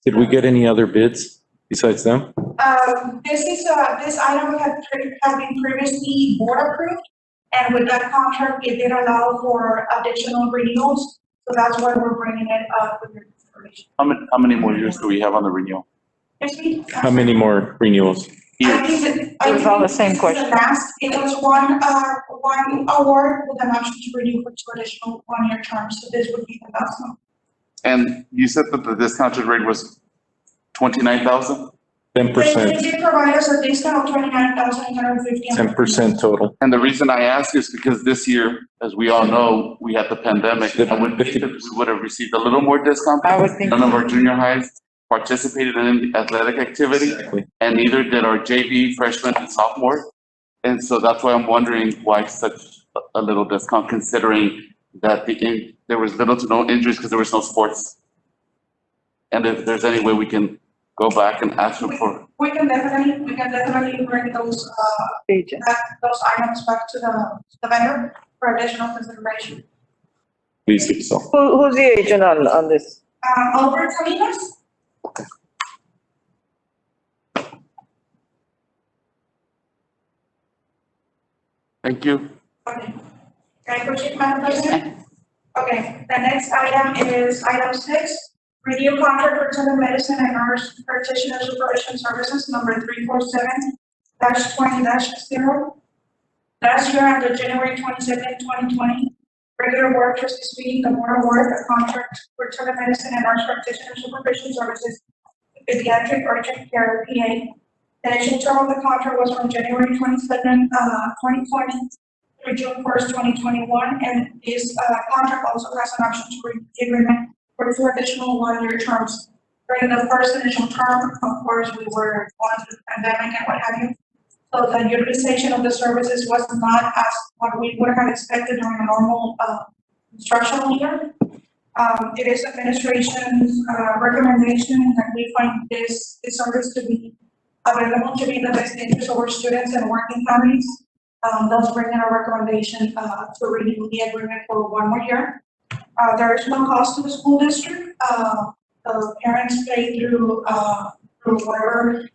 Did we get any other bids besides them? This item had been previously board approved, and with that contract, it did allow for additional renewals. So that's why we're bringing it up with your consideration. How many more years do we have on the renewal? How many more renewals? It was all the same question. It was one award with an option to renew for 2 additional 1-year terms, so this would be the last one. And you said that the discounted rate was 29,000? 10%. They did provide us a discount of 29,850. 10% total. And the reason I ask is because this year, as we all know, we had the pandemic. I would think that we would have received a little more discount. I would think. None of our junior highs participated in athletic activity, Exactly. and neither did our JV freshmen and sophomore. And so that's why I'm wondering why such a little discount, considering that there was little to no injuries because there was no sports. And if there's any way we can go back and ask them for. We can definitely bring those items back to the vendor for additional consideration. Please do so. Who's the agent on this? Albert Salinas? Thank you. Okay. Can I proceed, Madam President? Okay, the next item is item 6, review contract for internal medicine and nurse practitioner supervision services number 347-20-0. Last year, on the January 22nd, 2020, regular board trustees meeting, the board awarded a contract for internal medicine and nurse practitioner supervision services, pediatric urgent care PA. The initial term of the contract was from January 22nd, 2020 through June 1st, 2021, and this contract also has an option to renew the agreement for 2 additional 1-year terms. During the first initial term, of course, we were going through the pandemic and what have you. So the utilization of the services was not as what we would have expected during a normal instructional year. It is administration's recommendation that we find this service to be available to be the best interest of our students and working families. Thus bringing a recommendation to renew the agreement for 1 more year. There is no cost to the school district. The parents pay through through whatever,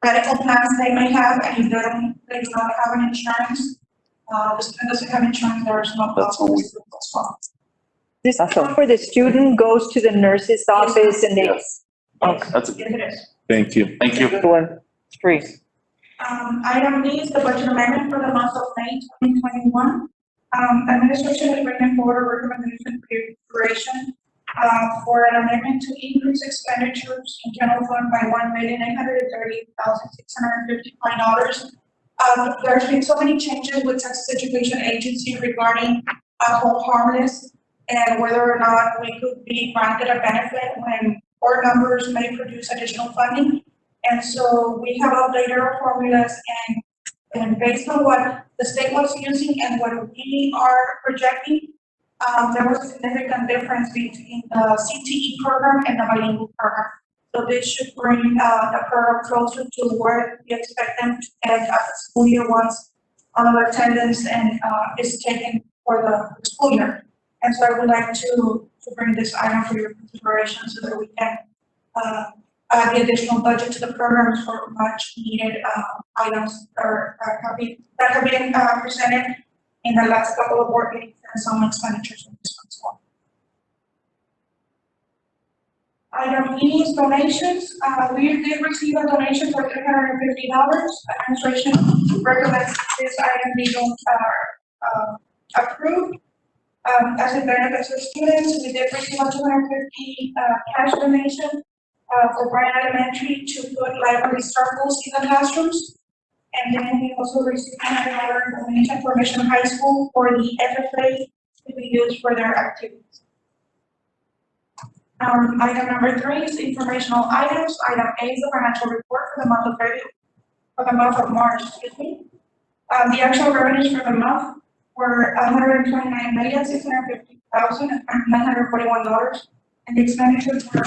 medical plans they may have, and if they do not have an insurance, the student doesn't have insurance, there is no possible as well. This Awesome. for the student goes to the nurse's office and they. Yes. Okay. That's a, Yes, it is. Thank you. thank you. Good one. It's free. Item D is the budget amendment for the month of May 2021. Administration is bringing forward a recommendation for your consideration for an amendment to increase expenditures in general fund by $1,830,655. There's been so many changes with Texas Education Agency regarding home harmless and whether or not we could be granted a benefit when board members may produce additional funding. And so we have updated our formulas and based on what the state was using and what we are projecting, there was a significant difference between the CTE program and the bilingual program. So this should bring the program closer to where we expect them to end at the school year once another attendance and is taken for the school year. And so I would like to bring this item for your consideration so that we can add the additional budget to the programs for much needed items that have been presented in the last couple of board meetings and some expenditures in this one as well. Item E is donations. We did receive a donation for $350. Administration recommends this item be approved. As it benefits our students, we did receive a $250 cash donation for Bryan Elementary to put library circles in the classrooms. And then we also received another donation for Mission High School for the FFA to be used for their activities. Item number 3 is informational items. Item A is the financial report for the month of March, the actual revenues for the month were $129,650,941, and the expenditures were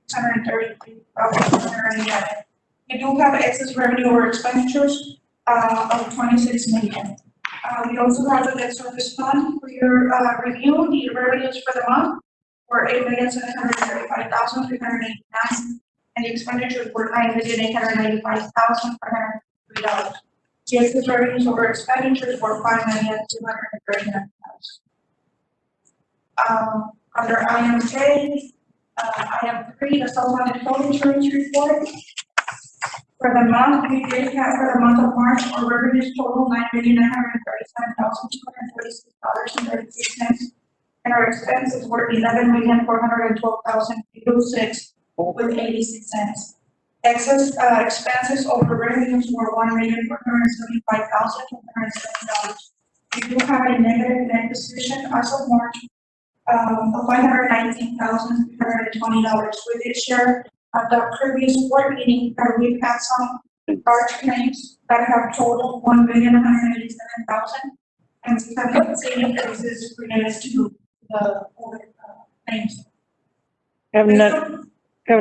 $633,111. We do have excess revenue over expenditures of $26 million. We also have the debt service fund for your review. The revenues for the month were $8,735,389, and the expenditures were $9,895,503. The excess revenues over expenditures were $5,239,000. Under item J, item 3, the self-funded health insurance report. For the month, we did have for the month of March, our revenues total $9,937,246.36, and our expenses were $11,412,006 with 86 cents. Excess expenses over revenues were $1,475,207. We do have a negative net position as of March of $519,320. We did share at the previous board meeting that we've had some large claims that have totaled $1,187,000, and we have seen increases related to the claims. Have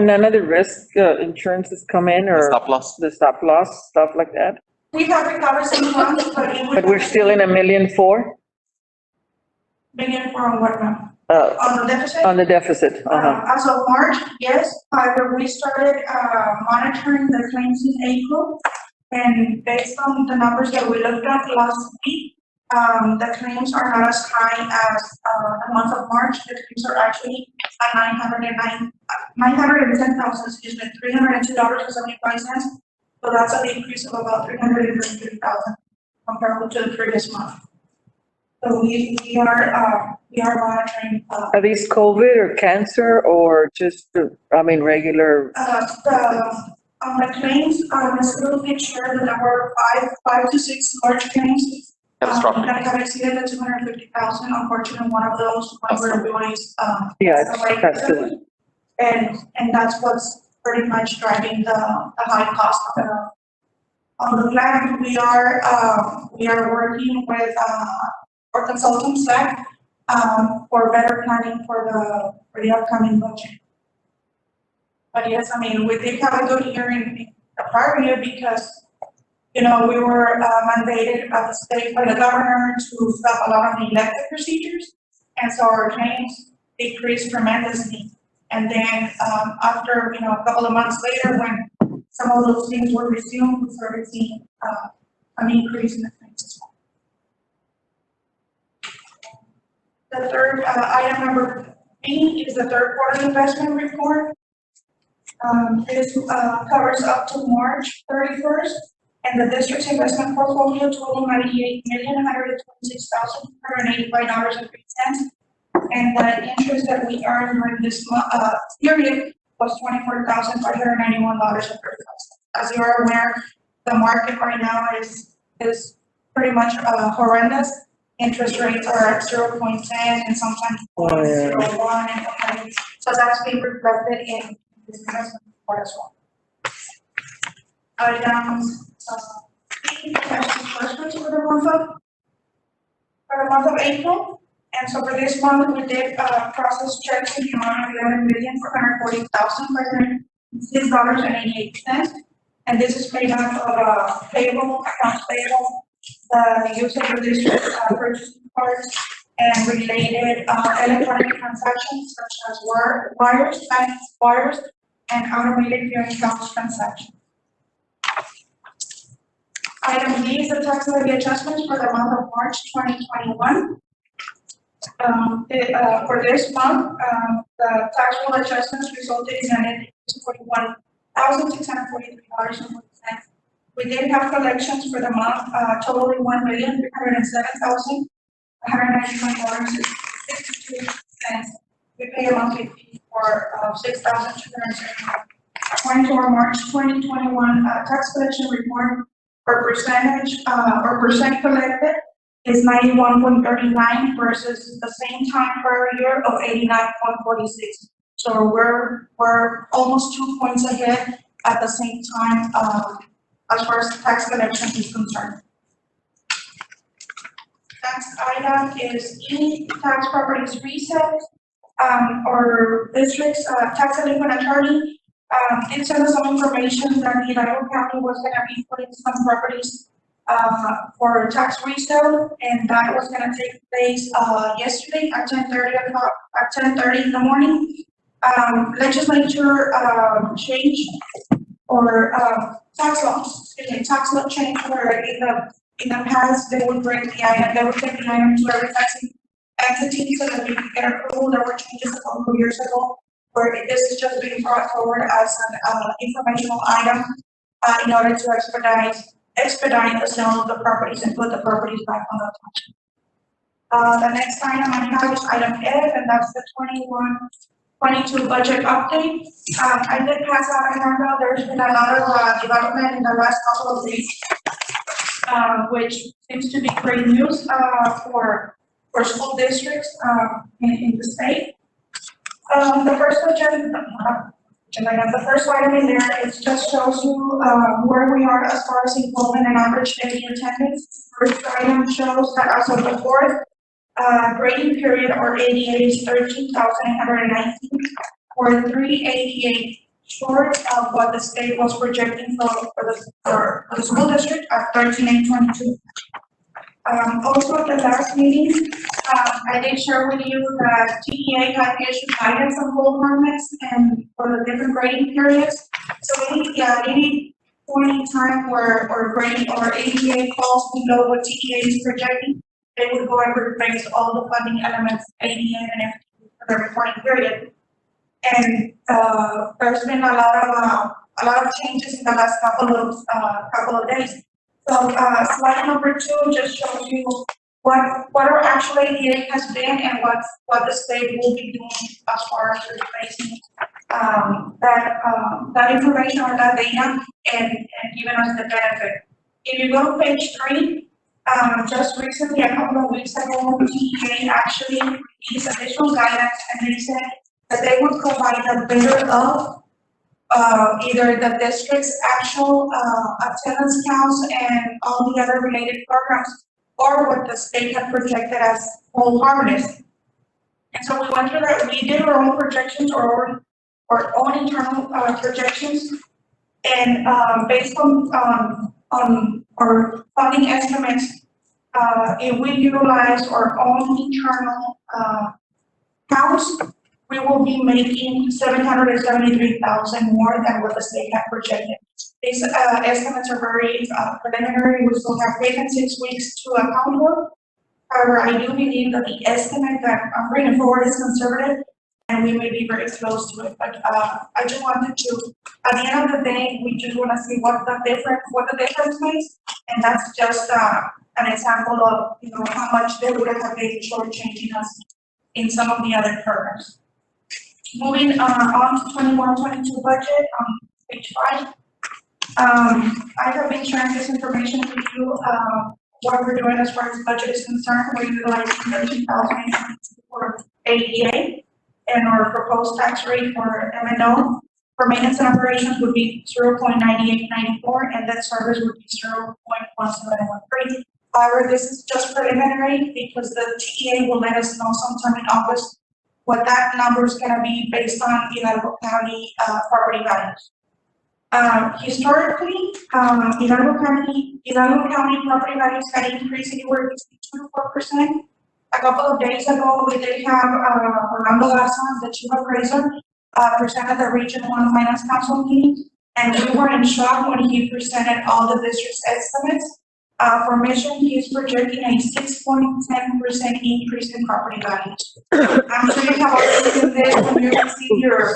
none of the risk insurances come in or? Stop loss. The stop loss, stuff like that? We have recovered some funds, But we're still in $1.4 million? Million for what now? On the deficit? On the deficit, As of March, yes. However, we started monitoring the claims in April. And based on the numbers that we looked at last week, the claims are not as high as the month of March. The claims are actually at $910,000, excuse me, $302.75. So that's a decrease of about $330,000 compared to the previous month. So we are monitoring. Are these COVID or cancer or just, regular? On the claims, Ms. Little did share that there were five to six large claims. Catastrophic. That have exceeded the 250,000. Unfortunately, one of those, one of our employees, Yeah, that's good. And that's what's pretty much driving the high cost of it. On the plan, we are working with our consultant staff for better planning for the upcoming budget. But yes, we did have a good year in the prior year because, we were mandated at the state by the governor to stop a lot of the elective procedures. And so our claims decreased tremendously. And then, after, a couple of months later, when some of those things were resumed, we started seeing, an increase in the claims as well. The third, item number B is the third quarter investment report. This, covers up to March 31st, and the district's investment portfolio total $98,126,185.03. And the interest that we earned during this period was $24,591.30. As you are aware, the market right now is pretty much horrendous. Interest rates are at 0.10 and sometimes 0.01. So that's being reflected in this investment report as well. Items, questions for the month of April. And so for this month, we did process checks in the amount of $11,440,506.88. And this is made up of payable, accounts payable, the use of the district purchasing cards, and related electronic transactions such as wires, bank wires, and automated clearing house transactions. Item B is the tax levy adjustments for the month of March 2021. For this month, the taxable adjustments resulted in a net $41,643.40. We did have collections for the month, totaling $1,307,195.62. We pay a monthly fee for $6,270. According to our March 2021 tax collection report, our percentage or percent collected is 91.39 versus the same time prior year of 89.46. So we're almost 2 points ahead at the same time as far as tax collection is concerned. Next item is E, tax properties resale or districts tax delinquent attorney. It sent us some information that the Hidalgo County was going to be putting some properties for tax resale, and that was going to take place yesterday at 10:30 in the morning. Legislature changed or tax laws, tax law change where in the past they would bring the item, they would take the item to every taxing entity so that we could get approval. There were changes a couple of years ago where this is just being brought forward as an informational item in order to expedite the sale of the properties and put the properties back on the tax. The next item I have is item F, and that's the 21-22 budget update. I did pass out a handout. There's been a lot of development in the last couple of days, which seems to be great news for school districts in the state. The first item in there is just shows you where we are as far as enrollment and average daily attendance. First item shows that as of the fourth grading period, or ADA is 13,819, or 388 short of what the state was projecting for the school district at 13,822. Also at the last meeting, I did share with you that TEA had issued guidance on hold permits and for the different grading periods. So any point in time where grading or ADA falls below what TEA is projecting, they would go and replace all the funding elements, ADA and FTE for the reporting period. And there's been a lot of changes in the last couple of days. So slide number 2 just shows you what our actual ADA has been and what the state will be doing as far as replacing that information or that data and giving us the benefit. If you go to page 3, just recently, a couple of weeks ago, TEA actually released additional guidance, and they said that they would provide a bidder of either the district's actual attendance counts and all the other related programs, or what the state had projected as whole harvest. And so we went through that. We did our own projections or our own internal projections, and based on our funding estimates, if we utilize our own internal counts, we will be making 773,000 more than what the state had projected. These estimates are very preliminary. We still have taken 6 weeks to account for. However, I do believe that the estimate that I'm bringing forward is conservative, and we may be very close to it. But I just wanted to, at the end of the day, we just want to see what the difference makes, and that's just an example of how much they would have been shortchanging us in some of the other programs. Moving on to 21-22 budget on page 5. I have been sharing this information with you. What we're doing as far as budget is concerned, we're utilizing 13,000 for ADA, and our proposed tax rate for M&O for maintenance and operations would be 0.9894, and debt service would be 0.1713. However, this is just preliminary because the TEA will let us know sometime in August what that number is going to be based on Hidalgo County property values. Historically, Hidalgo County property values had increased anywhere between 2 to 4%. A couple of days ago, we did have Orlando Garza, the chief appraiser, presented the Region 1 Finance Council meeting, and we were in shock when he presented all the district's estimates. For Mission, he is projecting a 6.10% increase in property values. I'm sure you have already seen this when you receive your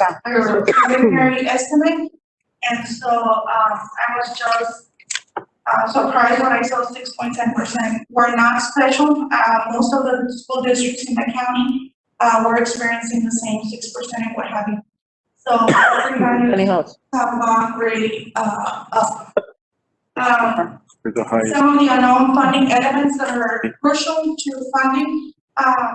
preliminary estimate. And so I was just surprised when I saw 6.10%. We're not special. Most of the school districts in the county were experiencing the same 6% and what have you. So property values have gone really up. Some of the unknown funding elements that are crucial to funding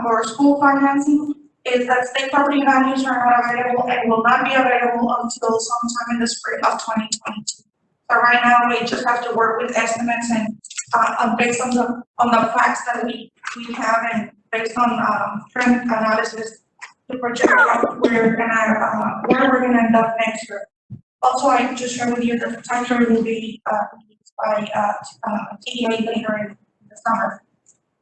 or school financing is that state property values are not available and will not be available until sometime in the spring of 2022. So right now we just have to work with estimates and based on the facts that we have and based on trend analysis to project where we're gonna end up next year. Also, I just share with you that the tax rate will be by TEA later in the summer.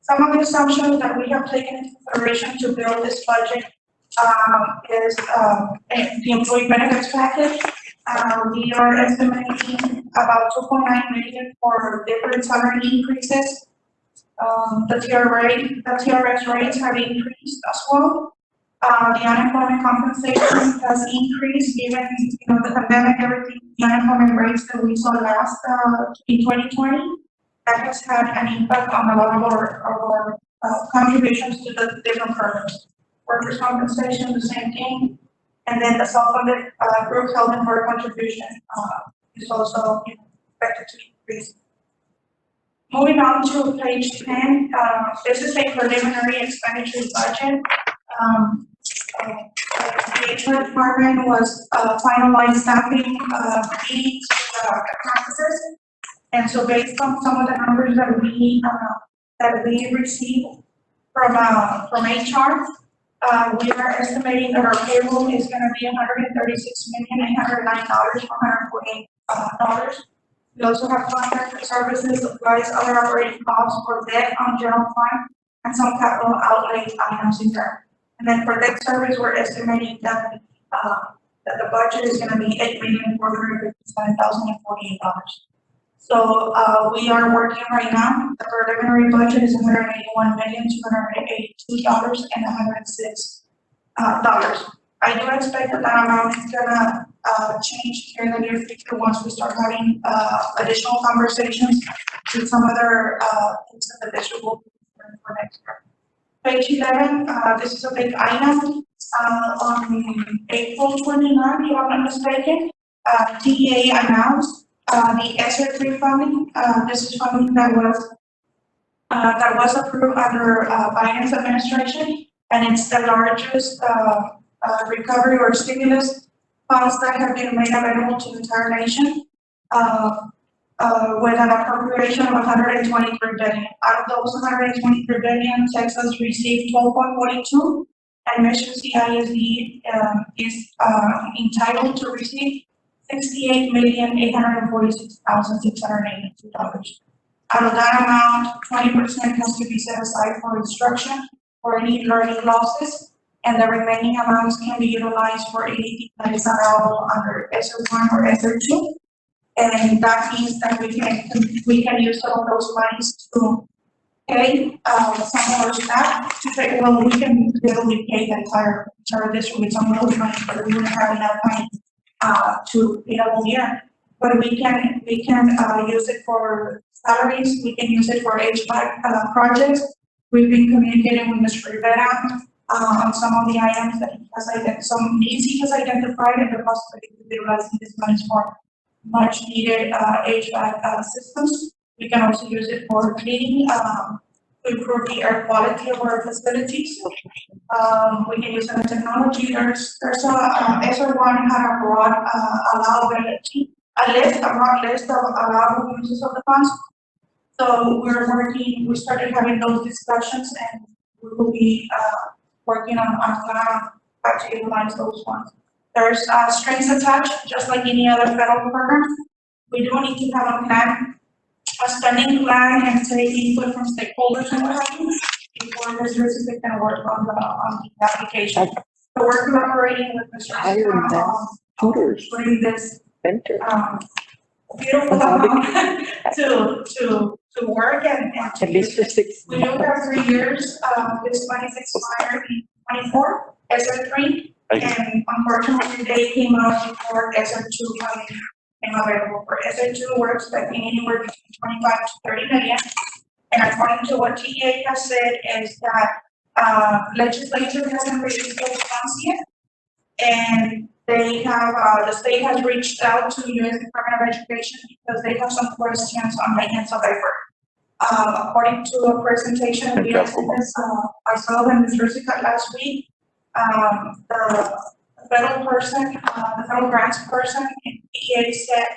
Some of the assumptions that we have taken into consideration to build this budget is the employee benefits package. We are estimating about 2.9 million for different salary increases. The TRS rates have increased as well. The unemployment compensation has increased given the pandemic, everything, the unemployment rates that we saw last in 2020. That has had an impact on a lot of our contributions to the different programs. Workers' compensation, the same thing. And then the self-funded group health and work contribution is also expected to increase. Moving on to page 10, this is a preliminary expenditure budget. The HR department was finalized staffing needs practices. And so based on some of the numbers that we received from HR, we are estimating that our payroll is going to be $136,809,448. We also have contract services, supplies, other operating costs for debt on general fund, and some capital outlay items in there. And then for debt service, we're estimating that the budget is going to be $8,457,048. So we are working right now. The preliminary budget is $181,282,106. I do expect that amount is gonna change here in the near future once we start having additional conversations with some other things that the district will be for next year. Page 11, this is a big item. On April 29th, if I'm not mistaken, TEA announced the ESSER funding. This is funding that was approved under Biden's administration, and it's the largest recovery or stimulus funds that have been made available to the entire nation, with an appropriation of $123 billion. Out of those $123 billion, Texas received 12.42, and Mission CISD is entitled to receive $68,846,682. Out of that amount, 20% has to be set aside for instruction or any learning losses, and the remaining amounts can be utilized for anything that is allowable under ESER one or ESER two. And that means that we can use some of those monies to pay, some of our staff to say, well, we can literally pay the entire district with some of those money, but we wouldn't have enough money, to pay the whole year. But we can use it for salaries, we can use it for HVAC, projects. We've been communicating with Mr. Rivera, on some of the items that he has some needs he has identified, and the possibility of utilizing this money for much needed, HVAC, systems. We can also use it for cleaning, to improve the air quality of our facilities. We can use it in technology. There's ESER one had a broad, allowability, a broad list of allowable uses of the funds. So we started having those discussions, and we will be, working on how to utilize those funds. There's, strings attached, just like any other federal program. We do need to have a plan, a spending plan, and take input from stakeholders and what have you, before Mr. Rizzo can work on the application. So we're collaborating with Mr. Rizzo, putting this, beautiful amount to work and At least for 6 we do have 3 years, this money is expired in 24, ESER 3. And unfortunately, they came out before ESER 2 came available. For ESER 2, we're expecting anywhere between 25 to 30 million. And according to what TEA has said is that, legislature hasn't released those funds yet. And they have, the state has reached out to U.S. Department of Education because they have some questions on maintenance of effort. According to a presentation we had sent us, I saw them in Jersey last week. The federal person, the federal grants person in PEA said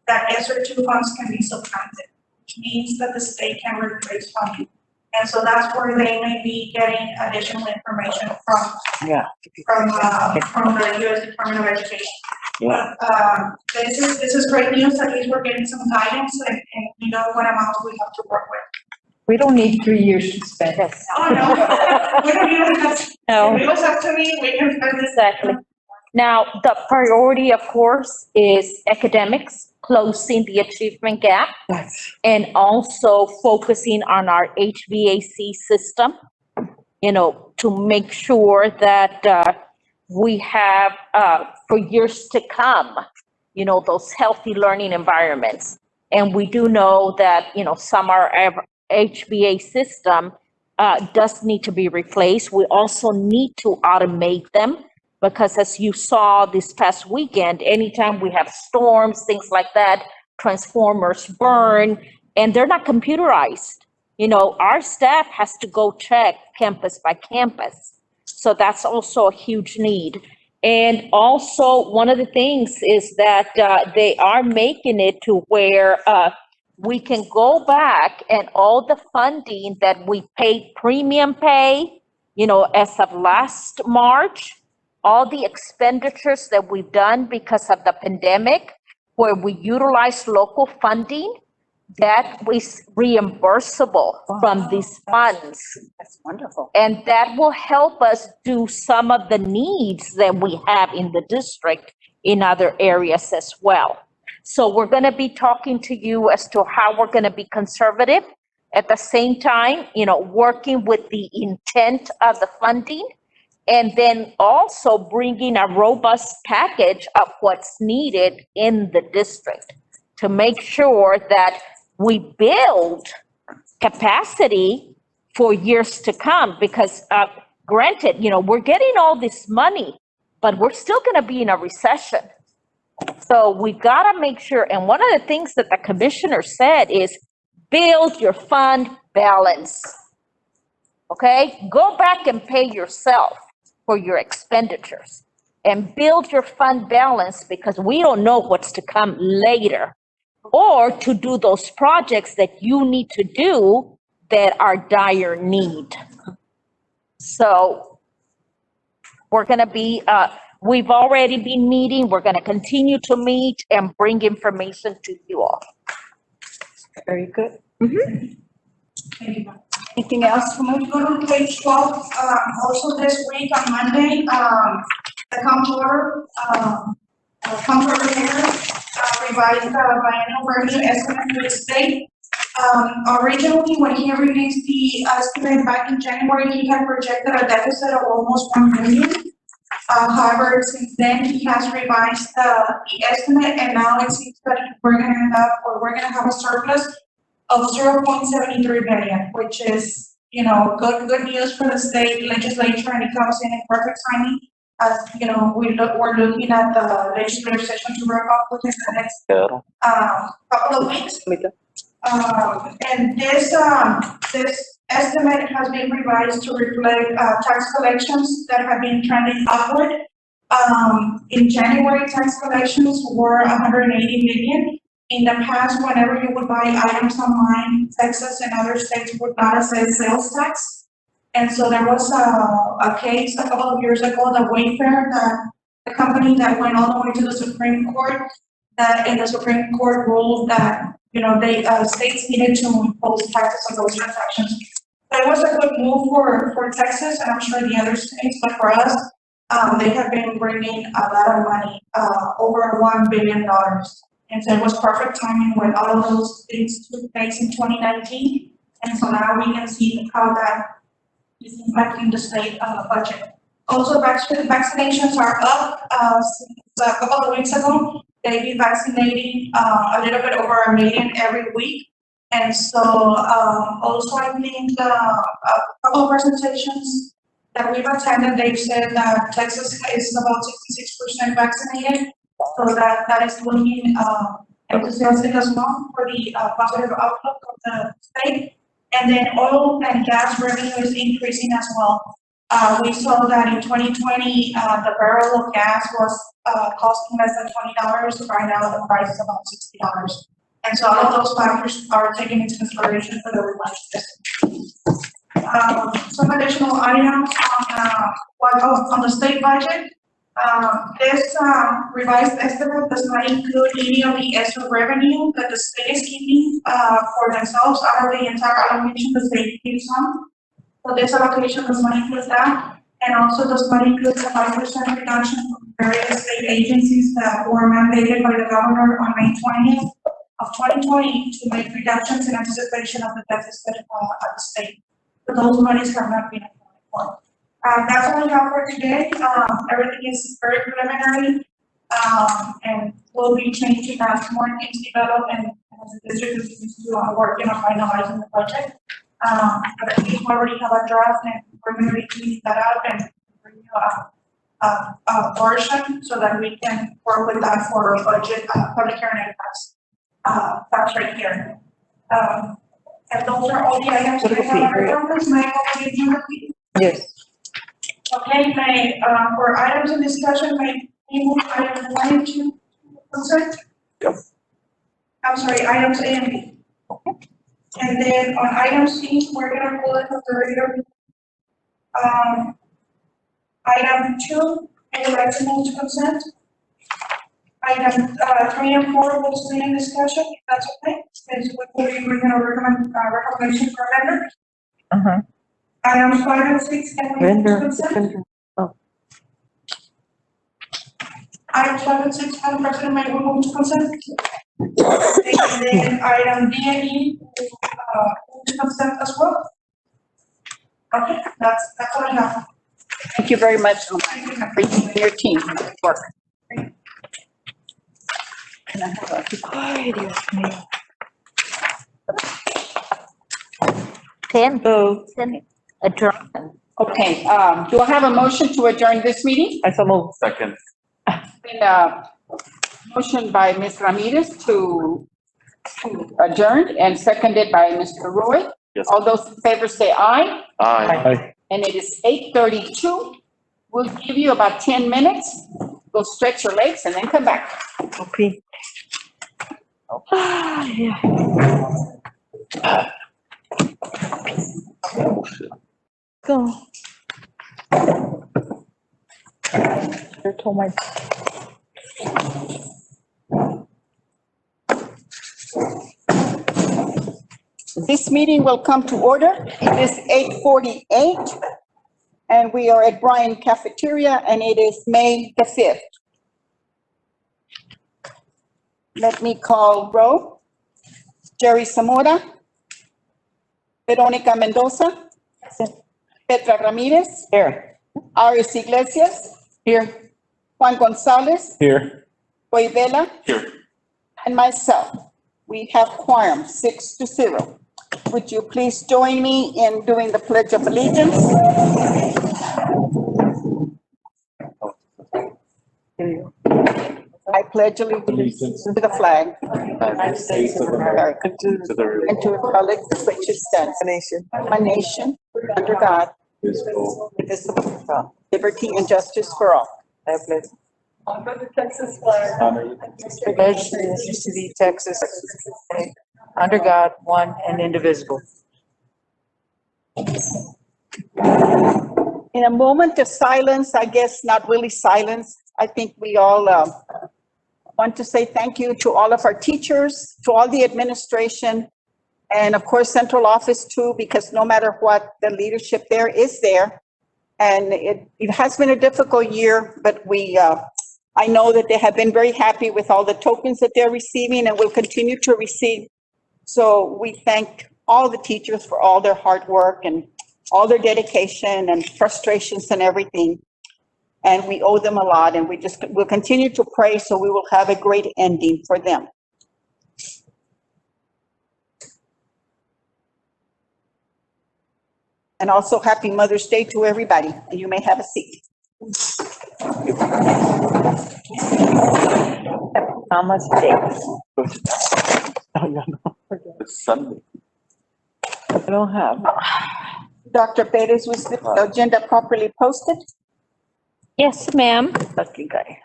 that ESER 2 funds can be supplanted, which means that the state can replace funding. And so that's where they may be getting additional information from the U.S. Department of Education. Yeah. This is great news. At least we're getting some guidance, and we know what amounts we have to work with. We don't need 3 years to spend. Yes. Oh, no. We don't even have to. No. If it was up to me, we can spend this. Exactly. Now, the priority, of course, is academics, closing the achievement gap, and also focusing on our HVAC system, to make sure that we have, for years to come, those healthy learning environments. And we do know that, some are HVAC system does need to be replaced. We also need to automate them, because as you saw this past weekend, anytime we have storms, things like that, transformers burn, and they're not computerized. Our staff has to go check campus by campus. So that's also a huge need. And also, one of the things is that they are making it to where we can go back, and all the funding that we paid premium pay, as of last March, all the expenditures that we've done because of the pandemic, where we utilize local funding, that was reimbursable from these funds. That's wonderful. And that will help us do some of the needs that we have in the district in other areas as well. So we're going to be talking to you as to how we're going to be conservative, at the same time, working with the intent of the funding, and then also bringing a robust package of what's needed in the district to make sure that we build capacity for years to come. Because granted, we're getting all this money, but we're still going to be in a recession. So we got to make sure, and one of the things that the commissioner said is build your fund balance. Okay, go back and pay yourself for your expenditures and build your fund balance, because we don't know what's to come later, or to do those projects that you need to do that are dire need. So we're going to be, we've already been meeting. We're going to continue to meet and bring information to you all. Very good. Thank you. Anything else? When we go to page 12, also this week on Monday, the comptroller, revised the biennial revenue estimate for the state. Originally, when he released the estimate back in January, he had projected a deficit of almost 1 million. However, since then, he has revised the estimate, and now it seems that we're gonna have a surplus of 0.73 billion, which is, good news for the state legislature, and it comes in perfect timing. As, we're looking at the legislative session to wrap up within the next, couple of weeks. And this estimate has been revised to reflect, tax collections that have been trending upward. In January, tax collections were 180 million. In the past, whenever you would buy items online, Texas and other states would not assess sales tax. And so there was a case a couple of years ago, the Wayfair, the company that went all the way to the Supreme Court, that in the Supreme Court ruled that, states needed to impose taxes on those transactions. That was a good move for Texas, and I'm sure the other states, but for us, they have been bringing a lot of money, over $1 billion. And so it was perfect timing when all of those things took place in 2019. And so now we can see how that is impacting the state budget. Also, vaccinations are up. Since a couple of weeks ago, they've been vaccinating a little bit over 1 million every week. And so also I think a couple of presentations that we've attended, they've said that Texas is about 66% vaccinated. So that is looking enthusiastic as well for the positive outlook of the state. And then oil and gas revenue is increasing as well. We saw that in 2020, the barrel of gas was costing less than $20. Right now, the price is about $60. And so all of those factors are taken into consideration for the revised estimate. Some additional items on the state budget. This revised estimate does not include any of the extra revenue that the state is keeping for themselves out of the entire allocation the state keeps on. So this allocation does not include that, and also does not include the 5% reduction from various state agencies that were mandated by the governor on May 20th of 2020 to make reductions in anticipation of the deficit at the state. So those monies have not been accounted for. That's all we have for today. Everything is very preliminary, and we'll be changing as more things develop and as the district is working on finalizing the budget. But I think we already have a draft, and we're going to be cleaning that up and bring you a version so that we can work with that for our budget, public hearing and tax rate here. And those are all the items that I have on this. May I go to the agenda, please? Yes. Okay, for items in discussion, may we move items 1 and 2 consent? Yep. I'm sorry, items A and B. And then on item C, we're gonna pull it from the regular. Item 2, I would like to move to consent. Item 3 and 4 will stay in discussion, if that's okay. Since we're gonna recommend recommendation for amendment. Items 5 and 6, can we move to consent? Items 5 and 6, Madam President, may we move to consent? And then item D and E, move to consent as well. Okay, that's all I have. Thank you very much for you and your team. Good work. Can I have a? Ay, Dios mío. 10, adjourn. Okay, do I have a motion to adjourn this meeting? I so move. Second. Motion by Ms. Ramirez to adjourn and seconded by Mr. Roy. Yes. All those in favor say aye. Aye. And it is 8:32. We'll give you about 10 minutes. Go stretch your legs and then come back. Okay. Go. I told my. This meeting will come to order. It is 8:48, and we are at Bryan Cafeteria, and it is May the 5th. Let me call roll. Jerry Zamora. Veronica Mendoza. Petra Ramirez. Here. Aris Iglesias. Here. Juan Gonzalez. Here. Roy Vela. Here. And myself. We have quorum, 6-0. Would you please join me in doing the Pledge of Allegiance? I pledge allegiance to the flag of the United States of America and to the republic for which it stands, one nation, under God, indivisible, with liberty and justice for all. I pledge. Honor the Texas flag. Pledge allegiance to the Texas, under God, one and indivisible. In a moment of silence, I guess not really silence, I think we all want to say thank you to all of our teachers, to all the administration, and of course, central office too, because no matter what, the leadership there is there. And it has been a difficult year, but I know that they have been very happy with all the tokens that they're receiving and will continue to receive. So we thank all the teachers for all their hard work and all their dedication and frustrations and everything. And we owe them a lot, and we'll continue to pray so we will have a great ending for them. And also happy Mother's Day to everybody, and you may have a seat. How much days? It's Sunday. I don't have. Dr. Perez, was the agenda properly posted? Yes, ma'am. Lucky guy.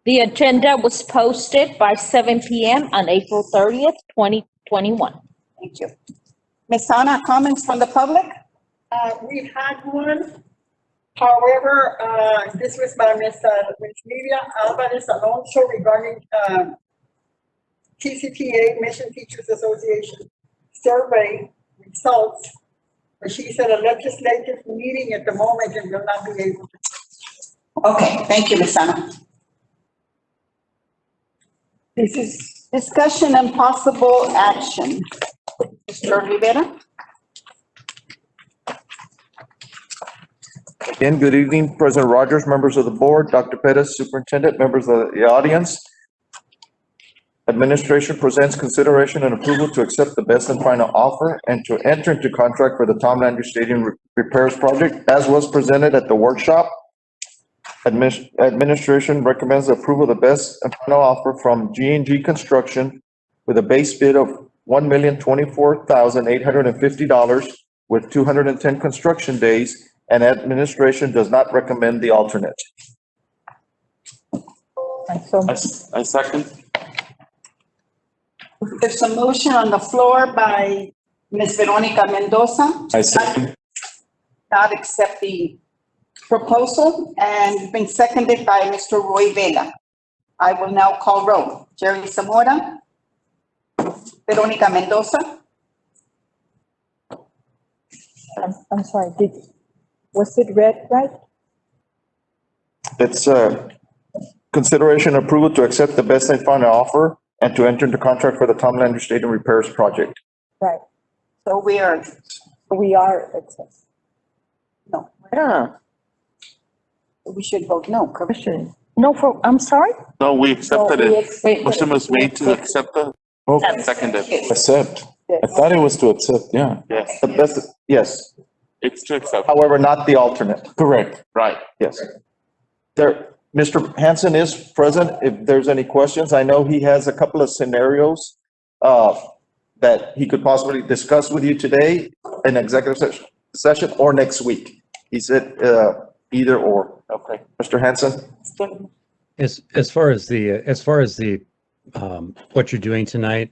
The agenda was posted by 7 p.m. on April 30th, 2021. Thank you. Ms. Ana, comments from the public? We had one. However, this was by Ms. Lidia Alvarez Alonso regarding TCTA, Mission Teachers Association survey results. But she's at a legislative meeting at the moment and will not be able to. Okay, thank you, Ms. Ana. This is discussion and possible action. Mr. Rivera? Again, good evening, President Rogers, members of the board, Dr. Pettis, Superintendent, members of the audience. Administration presents consideration and approval to accept the best and final offer and to enter into contract for the Tom Landry Stadium repairs project as was presented at the workshop. Administration recommends the approval of the best and final offer from G&G Construction with a base bid of $1,024,850 with 210 construction days, and administration does not recommend the alternate. I second. There's a motion on the floor by Ms. Veronica Mendoza. I second. Not accept the proposal, and been seconded by Mr. Roy Vela. I will now call roll. Jerry Zamora. Veronica Mendoza. I'm sorry, was it read right? It's consideration and approval to accept the best and final offer and to enter into contract for the Tom Landry Stadium repairs project. Right, So we are, no, Yeah. we should vote no, correct? No, I'm sorry? No, we accepted No, we it. Motion was made to accept the, Oh, seconded. accept. I thought it was to accept, yeah. Yes, The best, yes, it's to accept. however, not the alternate. Correct. Right. Yes. There, Mr. Hanson is present if there's any questions. I know he has a couple of scenarios that he could possibly discuss with you today in executive session or next week. He said either or. Okay. Mr. Hanson? As far as the what you're doing tonight,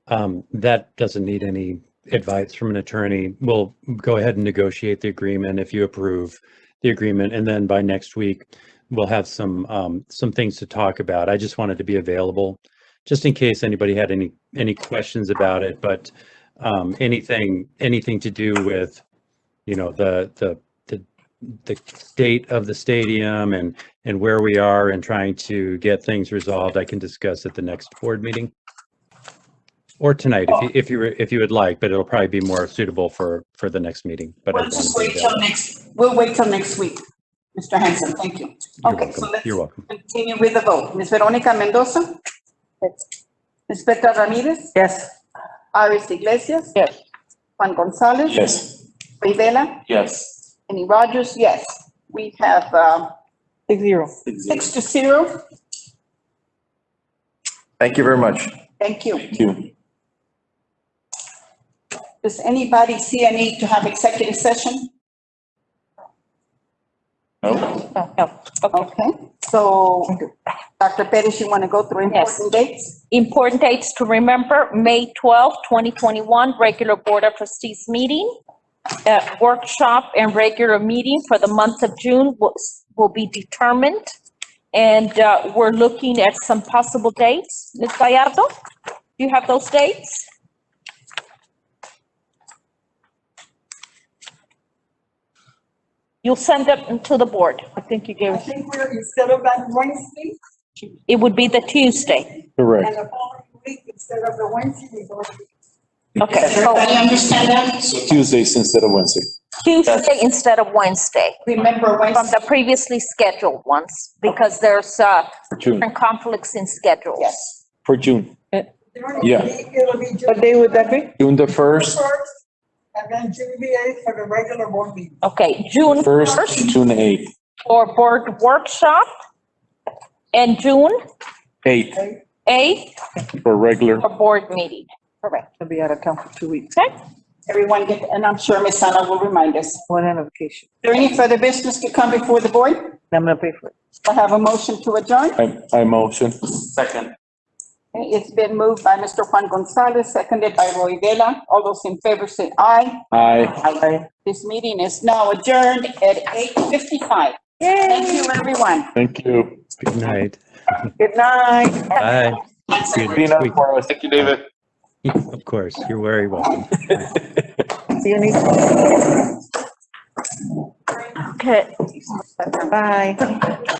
that doesn't need any advice from an attorney. We'll go ahead and negotiate the agreement if you approve the agreement, and then by next week, we'll have some things to talk about. I just wanted to be available just in case anybody had any questions about it, but anything to do with, the state of the stadium and where we are and trying to get things resolved, I can discuss at the next board meeting. Or tonight, if you would like, but it'll probably be more suitable for the next meeting. But We'll just wait till we'll wait till next week. Mr. Hanson, thank you. Okay, so let's You're welcome. continue with the vote. Ms. Veronica Mendoza? Ms. Petra Ramirez? Yes. Iris Iglesias? Yes. Juan Gonzalez? Yes. Rivera? Yes. Any Rogers? Yes. We have, 6-0. 6-0. Thank you very much. Thank you. Thank you. Does anybody see a need to have executive session? No. Okay, so Dr. Pettis, you want to go through important dates? Important dates to remember, May 12th, 2021, regular Board of Trustees meeting. Workshop and regular meeting for the month of June will be determined. And we're looking at some possible dates. Ms. Gallardo, do you have those dates? You'll send them to the board. I think you gave I us, think we're, instead of that Wednesday, it would be the Tuesday. Correct. and the following week, instead of the Wednesday, we go to Okay, Does so everybody understand that? So Tuesdays instead of Wednesday. Tuesday instead of Wednesday, Remember from Wednesday? the previously scheduled ones, because there's For June. different conflicts in schedules. Yes. For June. Yeah. It'll be June What day would that be? June the 1st, 1st, and then June the 8th for the regular board meeting. Okay, June 1st, 1st June 8th, for board workshop, and June 8th 8th for regular. for board meeting. Correct. I'll be out of town for 2 weeks. Okay? Everyone get, and I'm sure Ms. Sana will remind us. Is One on vacation. there any further business to come before the board? I'm gonna pay for it. I have a motion to adjourn. I motion. Second. Okay, it's been moved by Mr. Juan Gonzalez, seconded by Roy Vela. All those in favor say aye. Aye. Aye. This meeting is now adjourned at 8:55. Thank you, everyone. Thank you. Good night. Good night. Bye. See you Being next up week. for us. Thank you, David. Of course, you're very welcome. See you next. Okay. Bye.